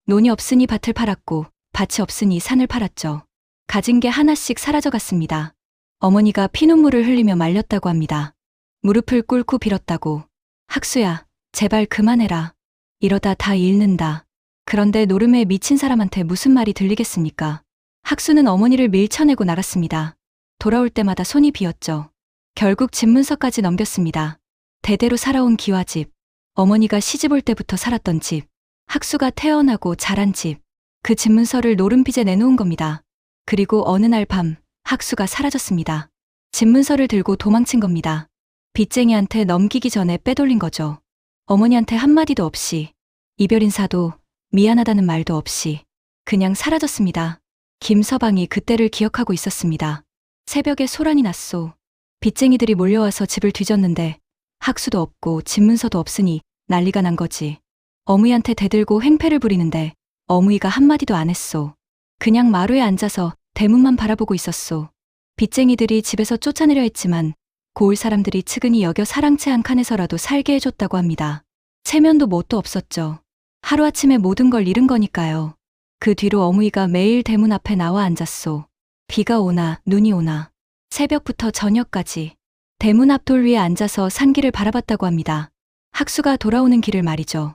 논이 없으니 밭을 팔았고 밭이 없으니 산을 팔았죠. 가진 게 하나씩 사라져갔습니다. 어머니가 피눈물을 흘리며 말렸다고 합니다. 무릎을 꿇고 빌었다고. 학수야, 제발 그만해라. 이러다 다 잃는다. 그런데 노름에 미친 사람한테 무슨 말이 들리겠습니까? 학수는 어머니를 밀쳐내고 나갔습니다. 돌아올 때마다 손이 비었죠. 결국 집문서까지 넘겼습니다. 대대로 살아온 기와집, 어머니가 시집 올 때부터 살았던 집, 학수가 태어나고 자란 집, 그 집문서를 노름빚에 내놓은 겁니다. 그리고 어느 날 밤 학수가 사라졌습니다. 집문서를 들고 도망친 겁니다. 빚쟁이한테 넘기기 전에 빼돌린 거죠. 어머니한테 한마디도 없이, 이별 인사도 미안하다는 말도 없이 그냥 사라졌습니다. 김서방이 그때를 기억하고 있었습니다. 새벽에 소란이 났소. 빚쟁이들이 몰려와서 집을 뒤졌는데 학수도 없고 집문서도 없으니 난리가 난 거지. 어무이한테 대들고 횡패를 부리는데 어무이가 한마디도 안 했소. 그냥 마루에 앉아서 대문만 바라보고 있었소. 빚쟁이들이 집에서 쫓아내려 했지만 고을 사람들이 측은히 여겨 사랑채 한 칸에서라도 살게 해줬다고 합니다. 체면도 뭣도 없었죠. 하루아침에 모든 걸 잃은 거니까요. 그 뒤로 어무이가 매일 대문 앞에 나와 앉았소. 비가 오나 눈이 오나 새벽부터 저녁까지 대문 앞 돌 위에 앉아서 산길을 바라봤다고 합니다. 학수가 돌아오는 길을 말이죠.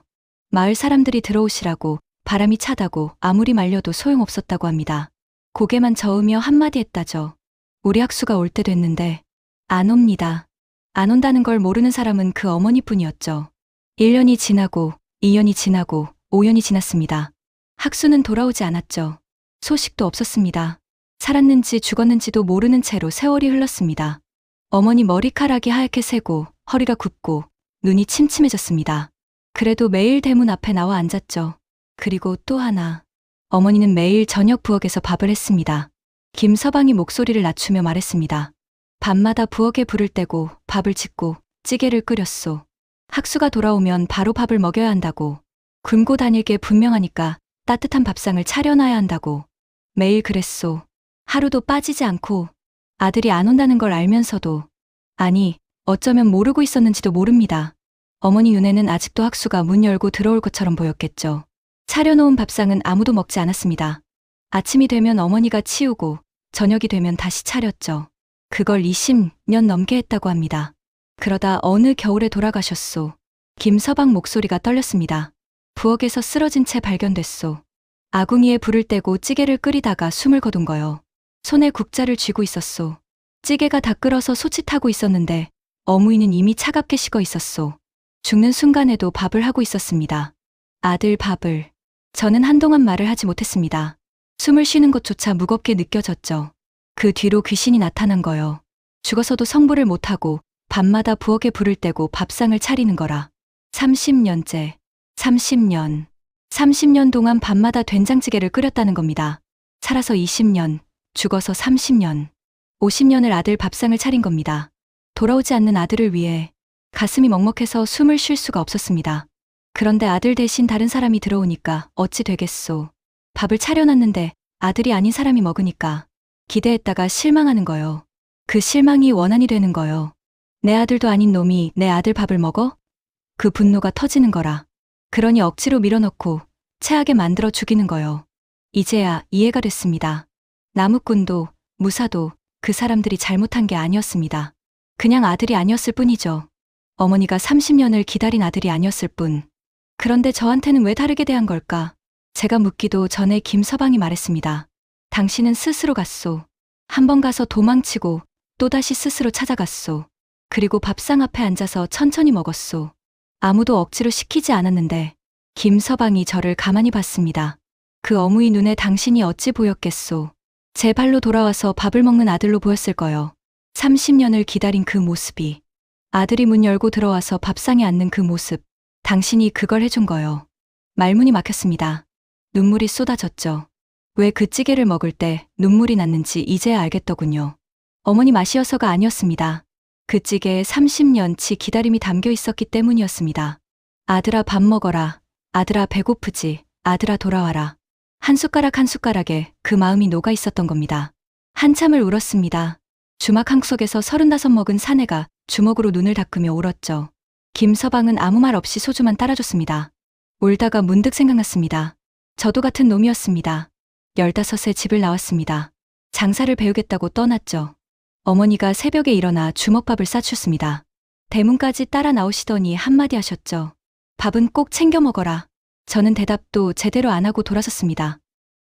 마을 사람들이 들어오시라고 바람이 차다고 아무리 말려도 소용없었다고 합니다. 고개만 저으며 한마디 했다죠. 우리 학수가 올 때 됐는데 안 옵니다. 안 온다는 걸 모르는 사람은 그 어머니뿐이었죠. 1년이 지나고 2년이 지나고 5년이 지났습니다. 학수는 돌아오지 않았죠. 소식도 없었습니다. 살았는지 죽었는지도 모르는 채로 세월이 흘렀습니다. 어머니 머리카락이 하얗게 새고 허리가 굽고 눈이 침침해졌습니다. 그래도 매일 대문 앞에 나와 앉았죠. 그리고 또 하나. 어머니는 매일 저녁 부엌에서 밥을 했습니다. 김서방이 목소리를 낮추며 말했습니다. 밤마다 부엌에 불을 떼고 밥을 짓고 찌개를 끓였소. 학수가 돌아오면 바로 밥을 먹여야 한다고. 굶고 다닐 게 분명하니까 따뜻한 밥상을 차려놔야 한다고. 매일 그랬소. 하루도 빠지지 않고 아들이 안 온다는 걸 알면서도, 아니, 어쩌면 모르고 있었는지도 모릅니다. 어머니 눈에는 아직도 학수가 문 열고 들어올 것처럼 보였겠죠. 차려놓은 밥상은 아무도 먹지 않았습니다. 아침이 되면 어머니가 치우고 저녁이 되면 다시 차렸죠. 그걸 20년 넘게 했다고 합니다. 그러다 어느 겨울에 돌아가셨소. 김서방 목소리가 떨렸습니다. 부엌에서 쓰러진 채 발견됐소. 아궁이에 불을 떼고 찌개를 끓이다가 숨을 거둔 거요. 손에 국자를 쥐고 있었소. 찌개가 다 끓어서 소칫하고 있었는데 어무이는 이미 차갑게 식어 있었소. 죽는 순간에도 밥을 하고 있었습니다. 아들 밥을. 저는 한동안 말을 하지 못했습니다. 숨을 쉬는 것조차 무겁게 느껴졌죠. 그 뒤로 귀신이 나타난 거요. 죽어서도 성불을 못하고 밤마다 부엌에 불을 떼고 밥상을 차리는 거라. 30년째. 30년. 30년 동안 밤마다 된장찌개를 끓였다는 겁니다. 살아서 20년, 죽어서 30년. 50년을 아들 밥상을 차린 겁니다. 돌아오지 않는 아들을 위해 가슴이 먹먹해서 숨을 쉴 수가 없었습니다. 그런데 아들 대신 다른 사람이 들어오니까 어찌 되겠소. 밥을 차려놨는데 아들이 아닌 사람이 먹으니까 기대했다가 실망하는 거요. 그 실망이 원한이 되는 거요. 내 아들도 아닌 놈이 내 아들 밥을 먹어? 그 분노가 터지는 거라. 그러니 억지로 밀어넣고 체하게 만들어 죽이는 거요. 이제야 이해가 됐습니다. 나무꾼도 무사도 그 사람들이 잘못한 게 아니었습니다. 그냥 아들이 아니었을 뿐이죠. 어머니가 30년을 기다린 아들이 아니었을 뿐. 그런데 저한테는 왜 다르게 대한 걸까? 제가 묻기도 전에 김서방이 말했습니다. 당신은 스스로 갔소. 한 번 가서 도망치고 또다시 스스로 찾아갔소. 그리고 밥상 앞에 앉아서 천천히 먹었소. 아무도 억지로 시키지 않았는데 김서방이 저를 가만히 봤습니다. 그 어무이 눈에 당신이 어찌 보였겠소. 제 발로 돌아와서 밥을 먹는 아들로 보였을 거요. 30년을 기다린 그 모습이. 아들이 문 열고 들어와서 밥상에 앉는 그 모습. 당신이 그걸 해준 거요. 말문이 막혔습니다. 눈물이 쏟아졌죠. 왜 그 찌개를 먹을 때 눈물이 났는지 이제야 알겠더군요. 어머니 맛이어서가 아니었습니다. 그 찌개에 30년치 기다림이 담겨 있었기 때문이었습니다. 아들아 밥 먹어라. 아들아 배고프지. 아들아 돌아와라. 한 숟가락 한 숟가락에 그 마음이 녹아 있었던 겁니다. 한참을 울었습니다. 주막 한 속에서 35 먹은 사내가 주먹으로 눈을 닦으며 울었죠. 김서방은 아무 말 없이 소주만 따라줬습니다. 울다가 문득 생각났습니다. 저도 같은 놈이었습니다. 15세 집을 나왔습니다. 장사를 배우겠다고 떠났죠. 어머니가 새벽에 일어나 주먹밥을 싸주셨습니다. 대문까지 따라 나오시더니 한마디 하셨죠. 밥은 꼭 챙겨 먹어라. 저는 대답도 제대로 안 하고 돌아섰습니다.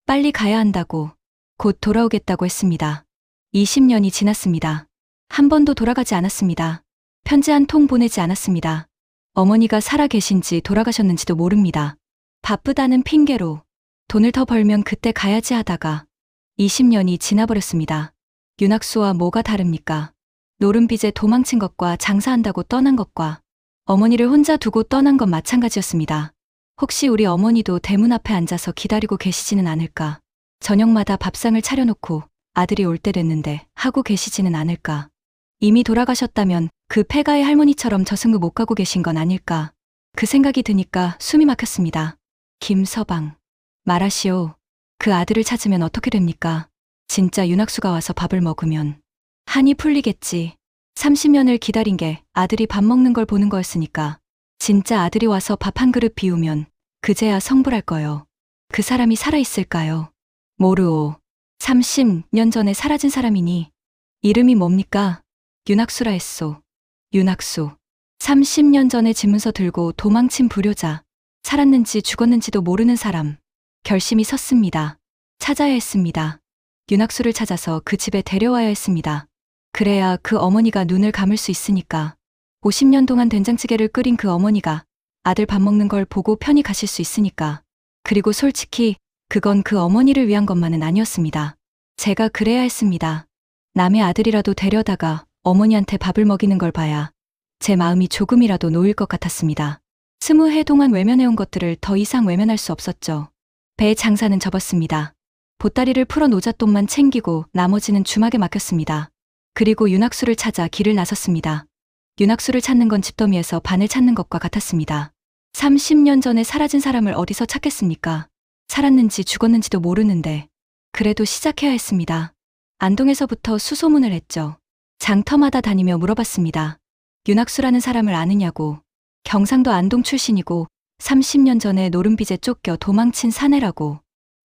빨리 가야 한다고, 곧 돌아오겠다고 했습니다. 20년이 지났습니다. 한 번도 돌아가지 않았습니다. 편지 한 통 보내지 않았습니다. 어머니가 살아 계신지 돌아가셨는지도 모릅니다. 바쁘다는 핑계로 돈을 더 벌면 그때 가야지 하다가 20년이 지나버렸습니다. 윤학수와 뭐가 다릅니까? 노름빚에 도망친 것과 장사한다고 떠난 것과 어머니를 혼자 두고 떠난 건 마찬가지였습니다. 혹시 우리 어머니도 대문 앞에 앉아서 기다리고 계시지는 않을까? 저녁마다 밥상을 차려놓고 아들이 올 때 됐는데 하고 계시지는 않을까? 이미 돌아가셨다면 그 폐가의 할머니처럼 저승도 못 가고 계신 건 아닐까? 그 생각이 드니까 숨이 막혔습니다. 김서방, 말하시오. 그 아들을 찾으면 어떻게 됩니까? 진짜 윤학수가 와서 밥을 먹으면 한이 풀리겠지. 30년을 기다린 게 아들이 밥 먹는 걸 보는 거였으니까. 진짜 아들이 와서 밥 한 그릇 비우면 그제야 성불할 거요. 그 사람이 살아있을까요? 모르오. 30년 전에 사라진 사람이니 이름이 뭡니까? 윤학수라 했소. 윤학수. 30년 전에 집문서 들고 도망친 불효자. 살았는지 죽었는지도 모르는 사람. 결심이 섰습니다. 찾아야 했습니다. 윤학수를 찾아서 그 집에 데려와야 했습니다. 그래야 그 어머니가 눈을 감을 수 있으니까. 50년 동안 된장찌개를 끓인 그 어머니가 아들 밥 먹는 걸 보고 편히 가실 수 있으니까. 그리고 솔직히 그건 그 어머니를 위한 것만은 아니었습니다. 제가 그래야 했습니다. 남의 아들이라도 데려다가 어머니한테 밥을 먹이는 걸 봐야 제 마음이 조금이라도 놓일 것 같았습니다. 20해 동안 외면해온 것들을 더 이상 외면할 수 없었죠. 배 장사는 접었습니다. 보따리를 풀어 노잣돈만 챙기고 나머지는 주막에 맡겼습니다. 그리고 윤학수를 찾아 길을 나섰습니다. 윤학수를 찾는 건 집더미에서 바늘 찾는 것과 같았습니다. 30년 전에 사라진 사람을 어디서 찾겠습니까? 살았는지 죽었는지도 모르는데 그래도 시작해야 했습니다. 안동에서부터 수소문을 했죠. 장터마다 다니며 물어봤습니다. 윤학수라는 사람을 아느냐고. 경상도 안동 출신이고 30년 전에 노름빚에 쫓겨 도망친 사내라고.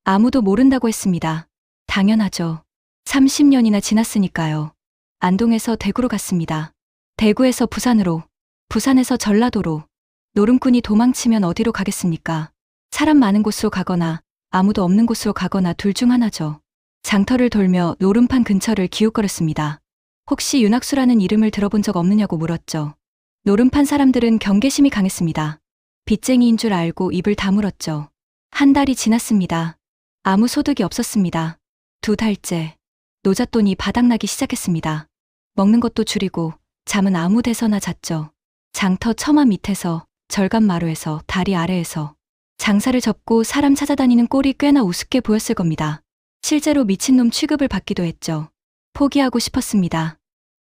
아무도 모른다고 했습니다. 당연하죠. 30년이나 지났으니까요. 안동에서 대구로 갔습니다. 대구에서 부산으로, 부산에서 전라도로. 노름꾼이 도망치면 어디로 가겠습니까? 사람 많은 곳으로 가거나 아무도 없는 곳으로 가거나 둘 중 하나죠. 장터를 돌며 노름판 근처를 기웃거렸습니다. 혹시 윤학수라는 이름을 들어본 적 없느냐고 물었죠. 노름판 사람들은 경계심이 강했습니다. 빚쟁이인 줄 알고 입을 다물었죠. 한 달이 지났습니다. 아무 소득이 없었습니다. 2달째. 노잣돈이 바닥나기 시작했습니다. 먹는 것도 줄이고 잠은 아무 데서나 잤죠. 장터 처마 밑에서, 절간 마루에서, 다리 아래에서 장사를 접고 사람 찾아다니는 꼴이 꽤나 우습게 보였을 겁니다. 실제로 미친놈 취급을 받기도 했죠. 포기하고 싶었습니다.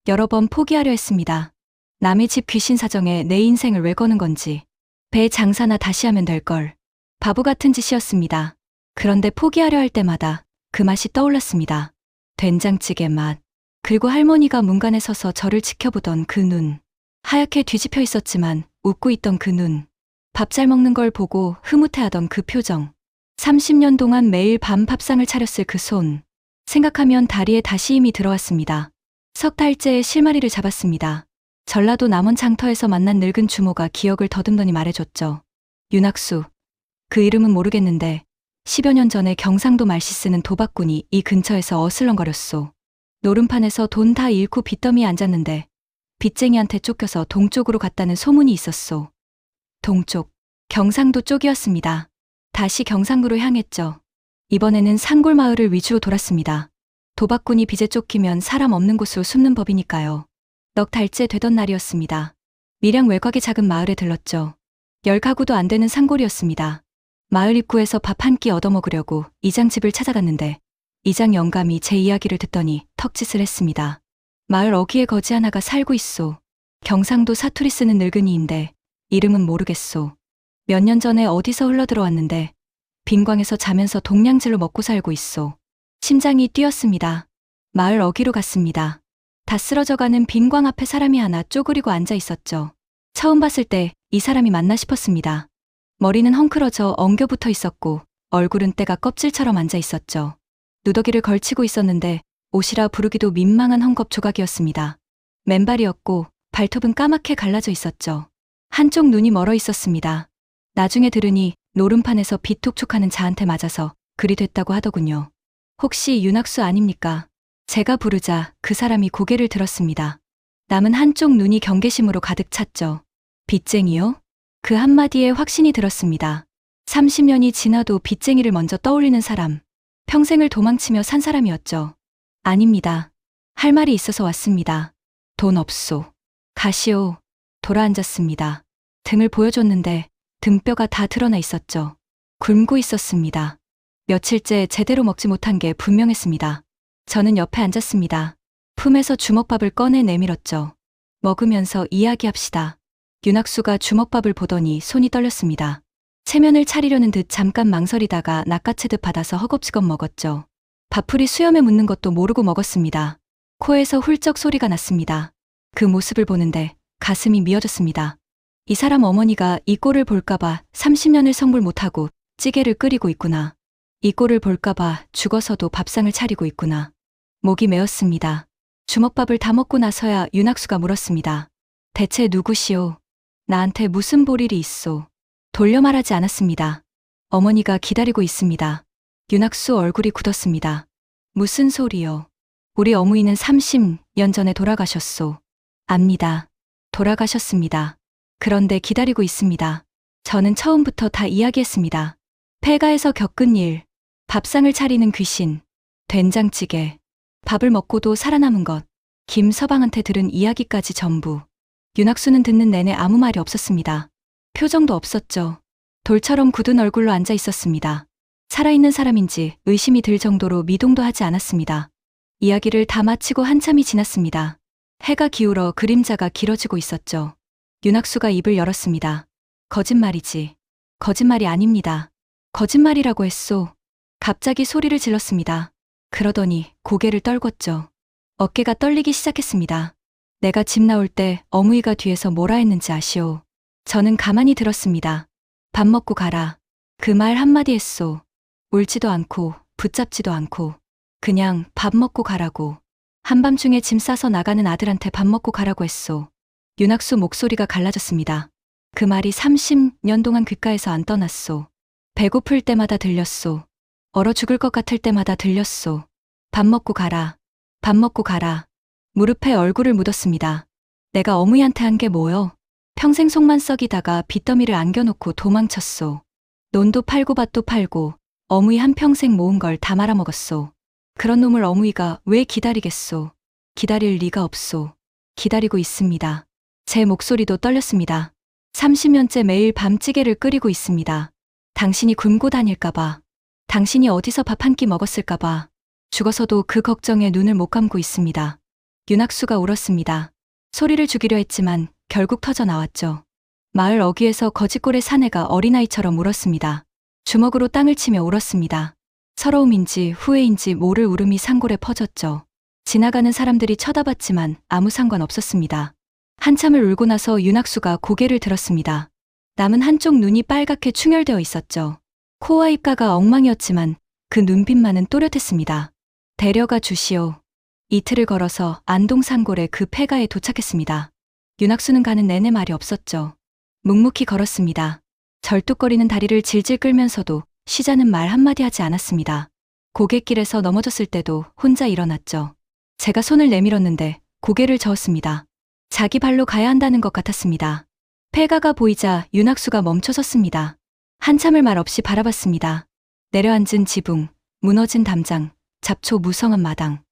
여러 번 포기하려 했습니다. 남의 집 귀신 사정에 내 인생을 왜 거는 건지. 배 장사나 다시 하면 될 걸. 바보 같은 짓이었습니다. 그런데 포기하려 할 때마다 그 맛이 떠올랐습니다. 된장찌개 맛. 그리고 할머니가 문간에 서서 저를 지켜보던 그 눈. 하얗게 뒤집혀 있었지만 웃고 있던 그 눈. 밥 잘 먹는 걸 보고 흐뭇해하던 그 표정. 30년 동안 매일 밤 밥상을 차렸을 그 손. 생각하면 다리에 다시 힘이 들어왔습니다. 석 달째에 실마리를 잡았습니다. 전라도 남원 장터에서 만난 늙은 주모가 기억을 더듬더니 말해줬죠. 윤학수. 그 이름은 모르겠는데 10여 년 전에 경상도 말씨 쓰는 도박꾼이 이 근처에서 어슬렁거렸소. 노름판에서 돈 다 잃고 빚더미에 앉았는데 빚쟁이한테 쫓겨서 동쪽으로 갔다는 소문이 있었소. 동쪽. 경상도 쪽이었습니다. 다시 경상도로 향했죠. 이번에는 산골 마을을 위주로 돌았습니다. 도박꾼이 빚에 쫓기면 사람 없는 곳으로 숨는 법이니까요. 넉 달째 되던 날이었습니다. 밀양 외곽의 작은 마을에 들렀죠. 10가구도 안 되는 산골이었습니다. 마을 입구에서 밥 한 끼 얻어먹으려고 이장 집을 찾아갔는데 이장 영감이 제 이야기를 듣더니 턱짓을 했습니다. 마을 어귀에 거지 하나가 살고 있소. 경상도 사투리 쓰는 늙은이인데 이름은 모르겠소. 몇 년 전에 어디서 흘러들어왔는데 빈광에서 자면서 동냥질로 먹고 살고 있소. 심장이 뛰었습니다. 마을 어귀로 갔습니다. 다 쓰러져가는 빈광 앞에 사람이 하나 쪼그리고 앉아 있었죠. 처음 봤을 때 이 사람이 맞나 싶었습니다. 머리는 헝클어져 엉겨붙어 있었고 얼굴은 때가 껍질처럼 앉아 있었죠. 누더기를 걸치고 있었는데 옷이라 부르기도 민망한 헝겊 조각이었습니다. 맨발이었고 발톱은 까맣게 갈라져 있었죠. 한쪽 눈이 멀어 있었습니다. 나중에 들으니 노름판에서 비톡촉하는 자한테 맞아서 그리 됐다고 하더군요. 혹시 윤학수 아닙니까? 제가 부르자 그 사람이 고개를 들었습니다. 남은 한쪽 눈이 경계심으로 가득 찼죠. 빚쟁이요? 그 한마디에 확신이 들었습니다. 30년이 지나도 빚쟁이를 먼저 떠올리는 사람. 평생을 도망치며 산 사람이었죠. 아닙니다. 할 말이 있어서 왔습니다. 돈 없소. 가시오. 돌아앉았습니다. 등을 보여줬는데 등뼈가 다 드러나 있었죠. 굶고 있었습니다. 며칠째 제대로 먹지 못한 게 분명했습니다. 저는 옆에 앉았습니다. 품에서 주먹밥을 꺼내 내밀었죠. 먹으면서 이야기합시다. 윤학수가 주먹밥을 보더니 손이 떨렸습니다. 체면을 차리려는 듯 잠깐 망설이다가 낚아채듯 받아서 허겁지겁 먹었죠. 밥풀이 수염에 묻는 것도 모르고 먹었습니다. 코에서 훌쩍 소리가 났습니다. 그 모습을 보는데 가슴이 미어졌습니다. 이 사람 어머니가 이 꼴을 볼까봐 30년을 성불 못하고 찌개를 끓이고 있구나. 이 꼴을 볼까봐 죽어서도 밥상을 차리고 있구나. 목이 메었습니다. 주먹밥을 다 먹고 나서야 윤학수가 물었습니다. 대체 누구시오? 나한테 무슨 볼일이 있소? 돌려 말하지 않았습니다. 어머니가 기다리고 있습니다. 윤학수 얼굴이 굳었습니다. 무슨 소리요? 우리 어머니는 30년 전에 돌아가셨소. 압니다. 돌아가셨습니다. 그런데 기다리고 있습니다. 저는 처음부터 다 이야기했습니다. 폐가에서 겪은 일, 밥상을 차리는 귀신, 된장찌개, 밥을 먹고도 살아남은 것, 김서방한테 들은 이야기까지 전부. 윤학수는 듣는 내내 아무 말이 없었습니다. 표정도 없었죠. 돌처럼 굳은 얼굴로 앉아 있었습니다. 살아있는 사람인지 의심이 들 정도로 미동도 하지 않았습니다. 이야기를 다 마치고 한참이 지났습니다. 해가 기울어 그림자가 길어지고 있었죠. 윤학수가 입을 열었습니다. 거짓말이지. 거짓말이 아닙니다. 거짓말이라고 했소. 갑자기 소리를 질렀습니다. 그러더니 고개를 떨궜죠. 어깨가 떨리기 시작했습니다. 내가 집 나올 때 어무이가 뒤에서 뭐라 했는지 아시오? 저는 가만히 들었습니다. 밥 먹고 가라. 그 말 한마디 했소. 울지도 않고 붙잡지도 않고 그냥 밥 먹고 가라고. 한밤중에 짐 싸서 나가는 아들한테 밥 먹고 가라고 했소. 윤학수 목소리가 갈라졌습니다. 그 말이 30년 동안 귓가에서 안 떠났소. 배고플 때마다 들렸소. 얼어 죽을 것 같을 때마다 들렸소. 밥 먹고 가라. 밥 먹고 가라. 무릎에 얼굴을 묻었습니다. 내가 어머니한테 한 게 뭐여? 평생 속만 썩이다가 빚더미를 안겨놓고 도망쳤소. 논도 팔고 밭도 팔고 어머니 한평생 모은 걸 다 말아먹었소. 그런 놈을 어머니가 왜 기다리겠소? 기다릴 리가 없소. 기다리고 있습니다. 제 목소리도 떨렸습니다. 30년째 매일 밤찌개를 끓이고 있습니다. 당신이 굶고 다닐까봐. 당신이 어디서 밥 한 끼 먹었을까봐. 죽어서도 그 걱정에 눈을 못 감고 있습니다. 윤학수가 울었습니다. 소리를 죽이려 했지만 결국 터져 나왔죠. 마을 어귀에서 거짓골의 사내가 어린아이처럼 울었습니다. 주먹으로 땅을 치며 울었습니다. 서러움인지 후회인지 모를 울음이 산골에 퍼졌죠. 지나가는 사람들이 쳐다봤지만 아무 상관없었습니다. 한참을 울고 나서 윤학수가 고개를 들었습니다. 남은 한쪽 눈이 빨갛게 충혈되어 있었죠. 코와 입가가 엉망이었지만 그 눈빛만은 또렷했습니다. 데려가 주시오. 이틀을 걸어서 안동 산골의 그 폐가에 도착했습니다. 윤학수는 가는 내내 말이 없었죠. 묵묵히 걸었습니다. 절뚝거리는 다리를 질질 끌면서도 쉬자는 말 한마디 하지 않았습니다. 고갯길에서 넘어졌을 때도 혼자 일어났죠. 제가 손을 내밀었는데 고개를 저었습니다. 자기 발로 가야 한다는 것 같았습니다. 폐가가 보이자 윤학수가 멈춰섰습니다. 한참을 말없이 바라봤습니다. 내려앉은 지붕, 무너진 담장, 잡초 무성한 마당.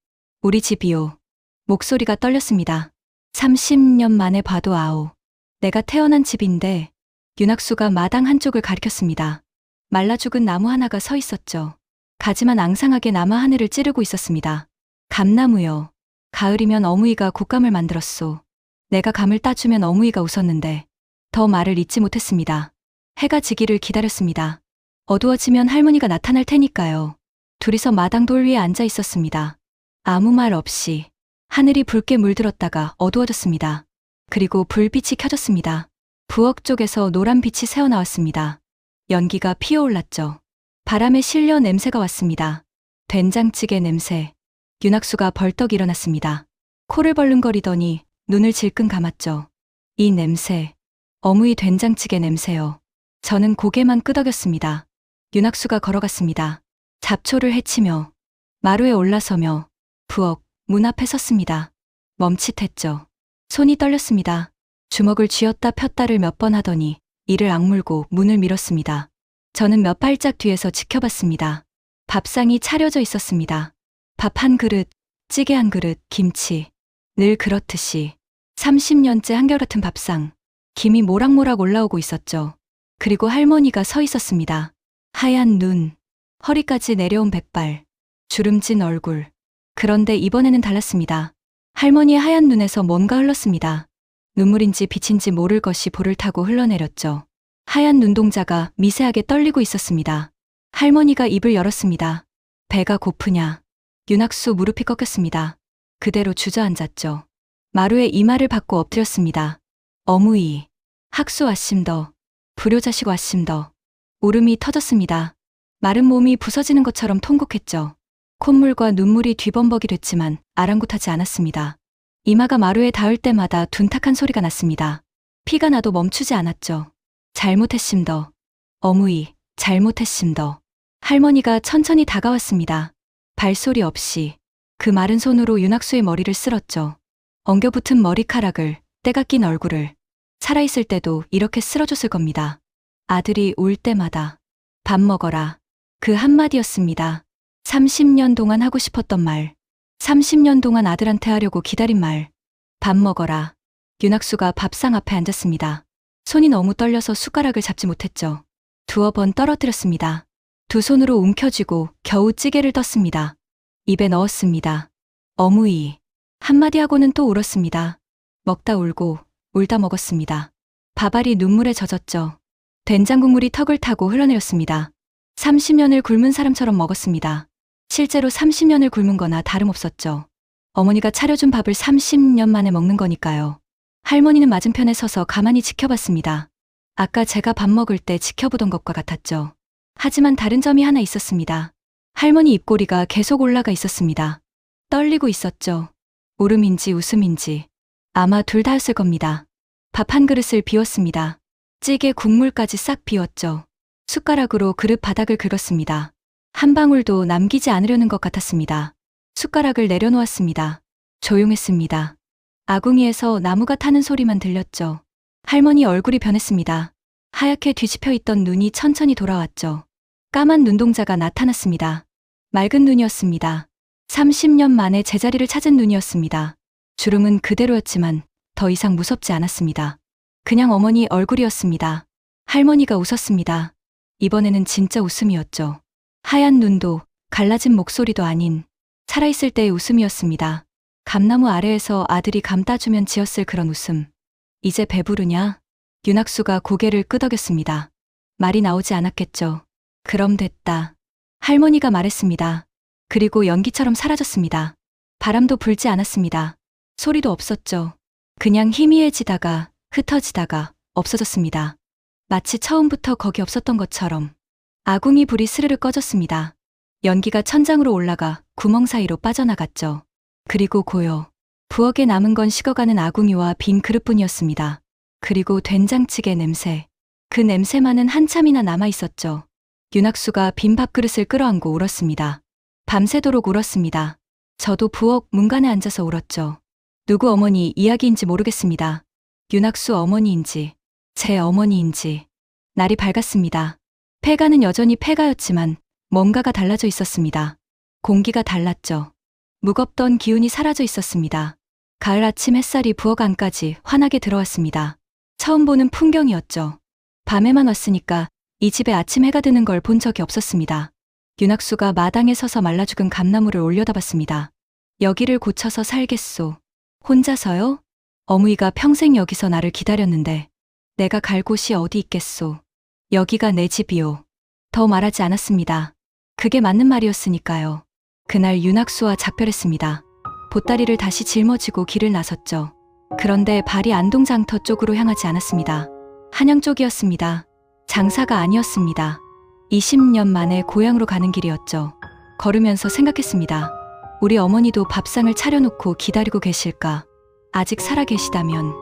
우리 집이요. 목소리가 떨렸습니다. 30년 만에 봐도 아오. 내가 태어난 집인데. 윤학수가 마당 한쪽을 가리켰습니다. 말라 죽은 나무 하나가 서 있었죠. 가지만 앙상하게 남아 하늘을 찌르고 있었습니다. 감나무요. 가을이면 어무이가 곶감을 만들었소. 내가 감을 따주면 어무이가 웃었는데 더 말을 잇지 못했습니다. 해가 지기를 기다렸습니다. 어두워지면 할머니가 나타날 테니까요. 둘이서 마당 돌 위에 앉아 있었습니다. 아무 말 없이 하늘이 붉게 물들었다가 어두워졌습니다. 그리고 불빛이 켜졌습니다. 부엌 쪽에서 노란 빛이 새어나왔습니다. 연기가 피어올랐죠. 바람에 실려 냄새가 왔습니다. 된장찌개 냄새. 윤학수가 벌떡 일어났습니다. 코를 벌른거리더니 눈을 질끈 감았죠. 이 냄새. 어무이 된장찌개 냄새요. 저는 고개만 끄덕였습니다. 윤학수가 걸어갔습니다. 잡초를 헤치며 마루에 올라서며 부엌 문 앞에 섰습니다. 멈칫했죠. 손이 떨렸습니다. 주먹을 쥐었다 폈다를 몇 번 하더니 이를 악물고 문을 밀었습니다. 저는 몇 발짝 뒤에서 지켜봤습니다. 밥상이 차려져 있었습니다. 밥 한 그릇, 찌개 한 그릇, 김치. 늘 그렇듯이 30년째 한결같은 밥상. 김이 모락모락 올라오고 있었죠. 그리고 할머니가 서 있었습니다. 하얀 눈, 허리까지 내려온 백발, 주름진 얼굴. 그런데 이번에는 달랐습니다. 할머니의 하얀 눈에서 뭔가 흘렀습니다. 눈물인지 빛인지 모를 것이 볼을 타고 흘러내렸죠. 하얀 눈동자가 미세하게 떨리고 있었습니다. 할머니가 입을 열었습니다. 배가 고프냐? 윤학수 무릎이 꺾였습니다. 그대로 주저앉았죠. 마루에 이마를 받고 엎드렸습니다. 어무이, 학수 아심더, 불효자식 아심더. 울음이 터졌습니다. 마른 몸이 부서지는 것처럼 통곡했죠. 콧물과 눈물이 뒤범벅이 됐지만 아랑곳하지 않았습니다. 이마가 마루에 닿을 때마다 둔탁한 소리가 났습니다. 피가 나도 멈추지 않았죠. 잘못했심더. 어무이, 잘못했심더. 할머니가 천천히 다가왔습니다. 발소리 없이 그 마른 손으로 윤학수의 머리를 쓸었죠. 엉겨붙은 머리카락을, 때가 낀 얼굴을. 살아있을 때도 이렇게 쓸어줬을 겁니다. 아들이 울 때마다 밥 먹어라. 그 한마디였습니다. 30년 동안 하고 싶었던 말. 30년 동안 아들한테 하려고 기다린 말. 밥 먹어라. 윤학수가 밥상 앞에 앉았습니다. 손이 너무 떨려서 숟가락을 잡지 못했죠. 두어 번 떨어뜨렸습니다. 두 손으로 움켜쥐고 겨우 찌개를 떴습니다. 입에 넣었습니다. 어무이. 한마디 하고는 또 울었습니다. 먹다 울고 울다 먹었습니다. 밥알이 눈물에 젖었죠. 된장 국물이 턱을 타고 흘러내렸습니다. 30년을 굶은 사람처럼 먹었습니다. 실제로 30년을 굶은 거나 다름없었죠. 어머니가 차려준 밥을 30년 만에 먹는 거니까요. 할머니는 맞은편에 서서 가만히 지켜봤습니다. 아까 제가 밥 먹을 때 지켜보던 것과 같았죠. 하지만 다른 점이 하나 있었습니다. 할머니 입꼬리가 계속 올라가 있었습니다. 떨리고 있었죠. 울음인지 웃음인지 아마 둘 다였을 겁니다. 밥 한 그릇을 비웠습니다. 찌개 국물까지 싹 비웠죠. 숟가락으로 그릇 바닥을 긁었습니다. 한 방울도 남기지 않으려는 것 같았습니다. 숟가락을 내려놓았습니다. 조용했습니다. 아궁이에서 나무가 타는 소리만 들렸죠. 할머니 얼굴이 변했습니다. 하얗게 뒤집혀 있던 눈이 천천히 돌아왔죠. 까만 눈동자가 나타났습니다. 맑은 눈이었습니다. 30년 만에 제자리를 찾은 눈이었습니다. 주름은 그대로였지만 더 이상 무섭지 않았습니다. 그냥 어머니 얼굴이었습니다. 할머니가 웃었습니다. 이번에는 진짜 웃음이었죠. 하얀 눈도 갈라진 목소리도 아닌 살아있을 때의 웃음이었습니다. 감나무 아래에서 아들이 감 따주면 지었을 그런 웃음. 이제 배부르냐? 윤학수가 고개를 끄덕였습니다. 말이 나오지 않았겠죠. 그럼 됐다. 할머니가 말했습니다. 그리고 연기처럼 사라졌습니다. 바람도 불지 않았습니다. 소리도 없었죠. 그냥 희미해지다가 흩어지다가 없어졌습니다. 마치 처음부터 거기 없었던 것처럼. 아궁이 불이 스르르 꺼졌습니다. 연기가 천장으로 올라가 구멍 사이로 빠져나갔죠. 그리고 고요. 부엌에 남은 건 식어가는 아궁이와 빈 그릇뿐이었습니다. 그리고 된장찌개 냄새. 그 냄새만은 한참이나 남아있었죠. 윤학수가 빈 밥그릇을 끌어안고 울었습니다. 밤새도록 울었습니다. 저도 부엌 문간에 앉아서 울었죠. 누구 어머니 이야기인지 모르겠습니다. 윤학수 어머니인지 제 어머니인지. 날이 밝았습니다. 폐가는 여전히 폐가였지만 뭔가가 달라져 있었습니다. 공기가 달랐죠. 무겁던 기운이 사라져 있었습니다. 가을 아침 햇살이 부엌 안까지 환하게 들어왔습니다. 처음 보는 풍경이었죠. 밤에만 왔으니까 이 집에 아침 해가 드는 걸 본 적이 없었습니다. 윤학수가 마당에 서서 말라 죽은 감나무를 올려다봤습니다. 여기를 고쳐서 살겠소. 혼자서요? 어무이가 평생 여기서 나를 기다렸는데 내가 갈 곳이 어디 있겠소. 여기가 내 집이요. 더 말하지 않았습니다. 그게 맞는 말이었으니까요. 그날 윤학수와 작별했습니다. 보따리를 다시 짊어지고 길을 나섰죠. 그런데 발이 안동장터 쪽으로 향하지 않았습니다. 한양 쪽이었습니다. 장사가 아니었습니다. 20년 만에 고향으로 가는 길이었죠. 걸으면서 생각했습니다. 우리 어머니도 밥상을 차려놓고 기다리고 계실까? 아직 살아 계시다면,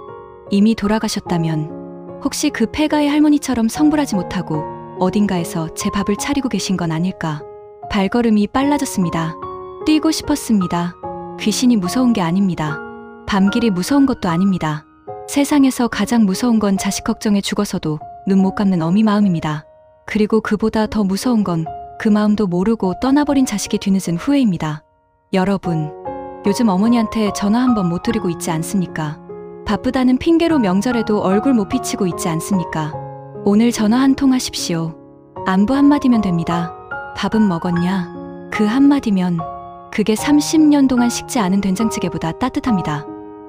이미 돌아가셨다면, 혹시 그 폐가의 할머니처럼 성불하지 못하고 어딘가에서 제 밥을 차리고 계신 건 아닐까? 발걸음이 빨라졌습니다. 뛰고 싶었습니다. 귀신이 무서운 게 아닙니다. 밤길이 무서운 것도 아닙니다. 세상에서 가장 무서운 건 자식 걱정에 죽어서도 눈 못 감는 어미 마음입니다. 그리고 그보다 더 무서운 건 그 마음도 모르고 떠나버린 자식이 뒤늦은 후회입니다. 여러분, 요즘 어머니한테 전화 한 번 못 드리고 있지 않습니까? 바쁘다는 핑계로 명절에도 얼굴 못 비치고 있지 않습니까? 오늘 전화 한 통 하십시오. 안부 한마디면 됩니다. 밥은 먹었냐? 그 한마디면 그게 30년 동안 식지 않은 된장찌개보다 따뜻합니다.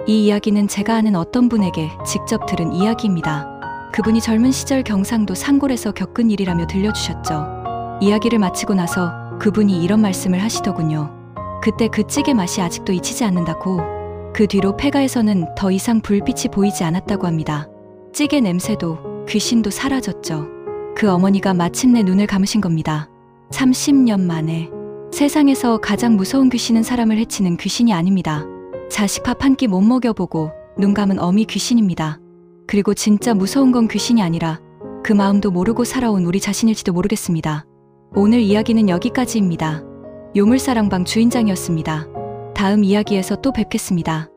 이 이야기는 제가 아는 어떤 분에게 직접 들은 이야기입니다. 그분이 젊은 시절 경상도 상골에서 겪은 일이라며 들려주셨죠. 이야기를 마치고 나서 그분이 이런 말씀을 하시더군요. 그때 그 찌개 맛이 아직도 잊히지 않는다고. 그 뒤로 폐가에서는 더 이상 불빛이 보이지 않았다고 합니다. 찌개 냄새도 귀신도 사라졌죠. 그 어머니가 마침내 눈을 감으신 겁니다. 30년 만에. 세상에서 가장 무서운 귀신은 사람을 해치는 귀신이 아닙니다. 자식 밥 한 끼 못 먹여보고 눈 감은 어미 귀신입니다. 그리고 진짜 무서운 건 귀신이 아니라 그 마음도 모르고 살아온 우리 자신일지도 모르겠습니다. 오늘 이야기는 여기까지입니다. 요물사랑방 주인장이었습니다. 다음 이야기에서 또 뵙겠습니다.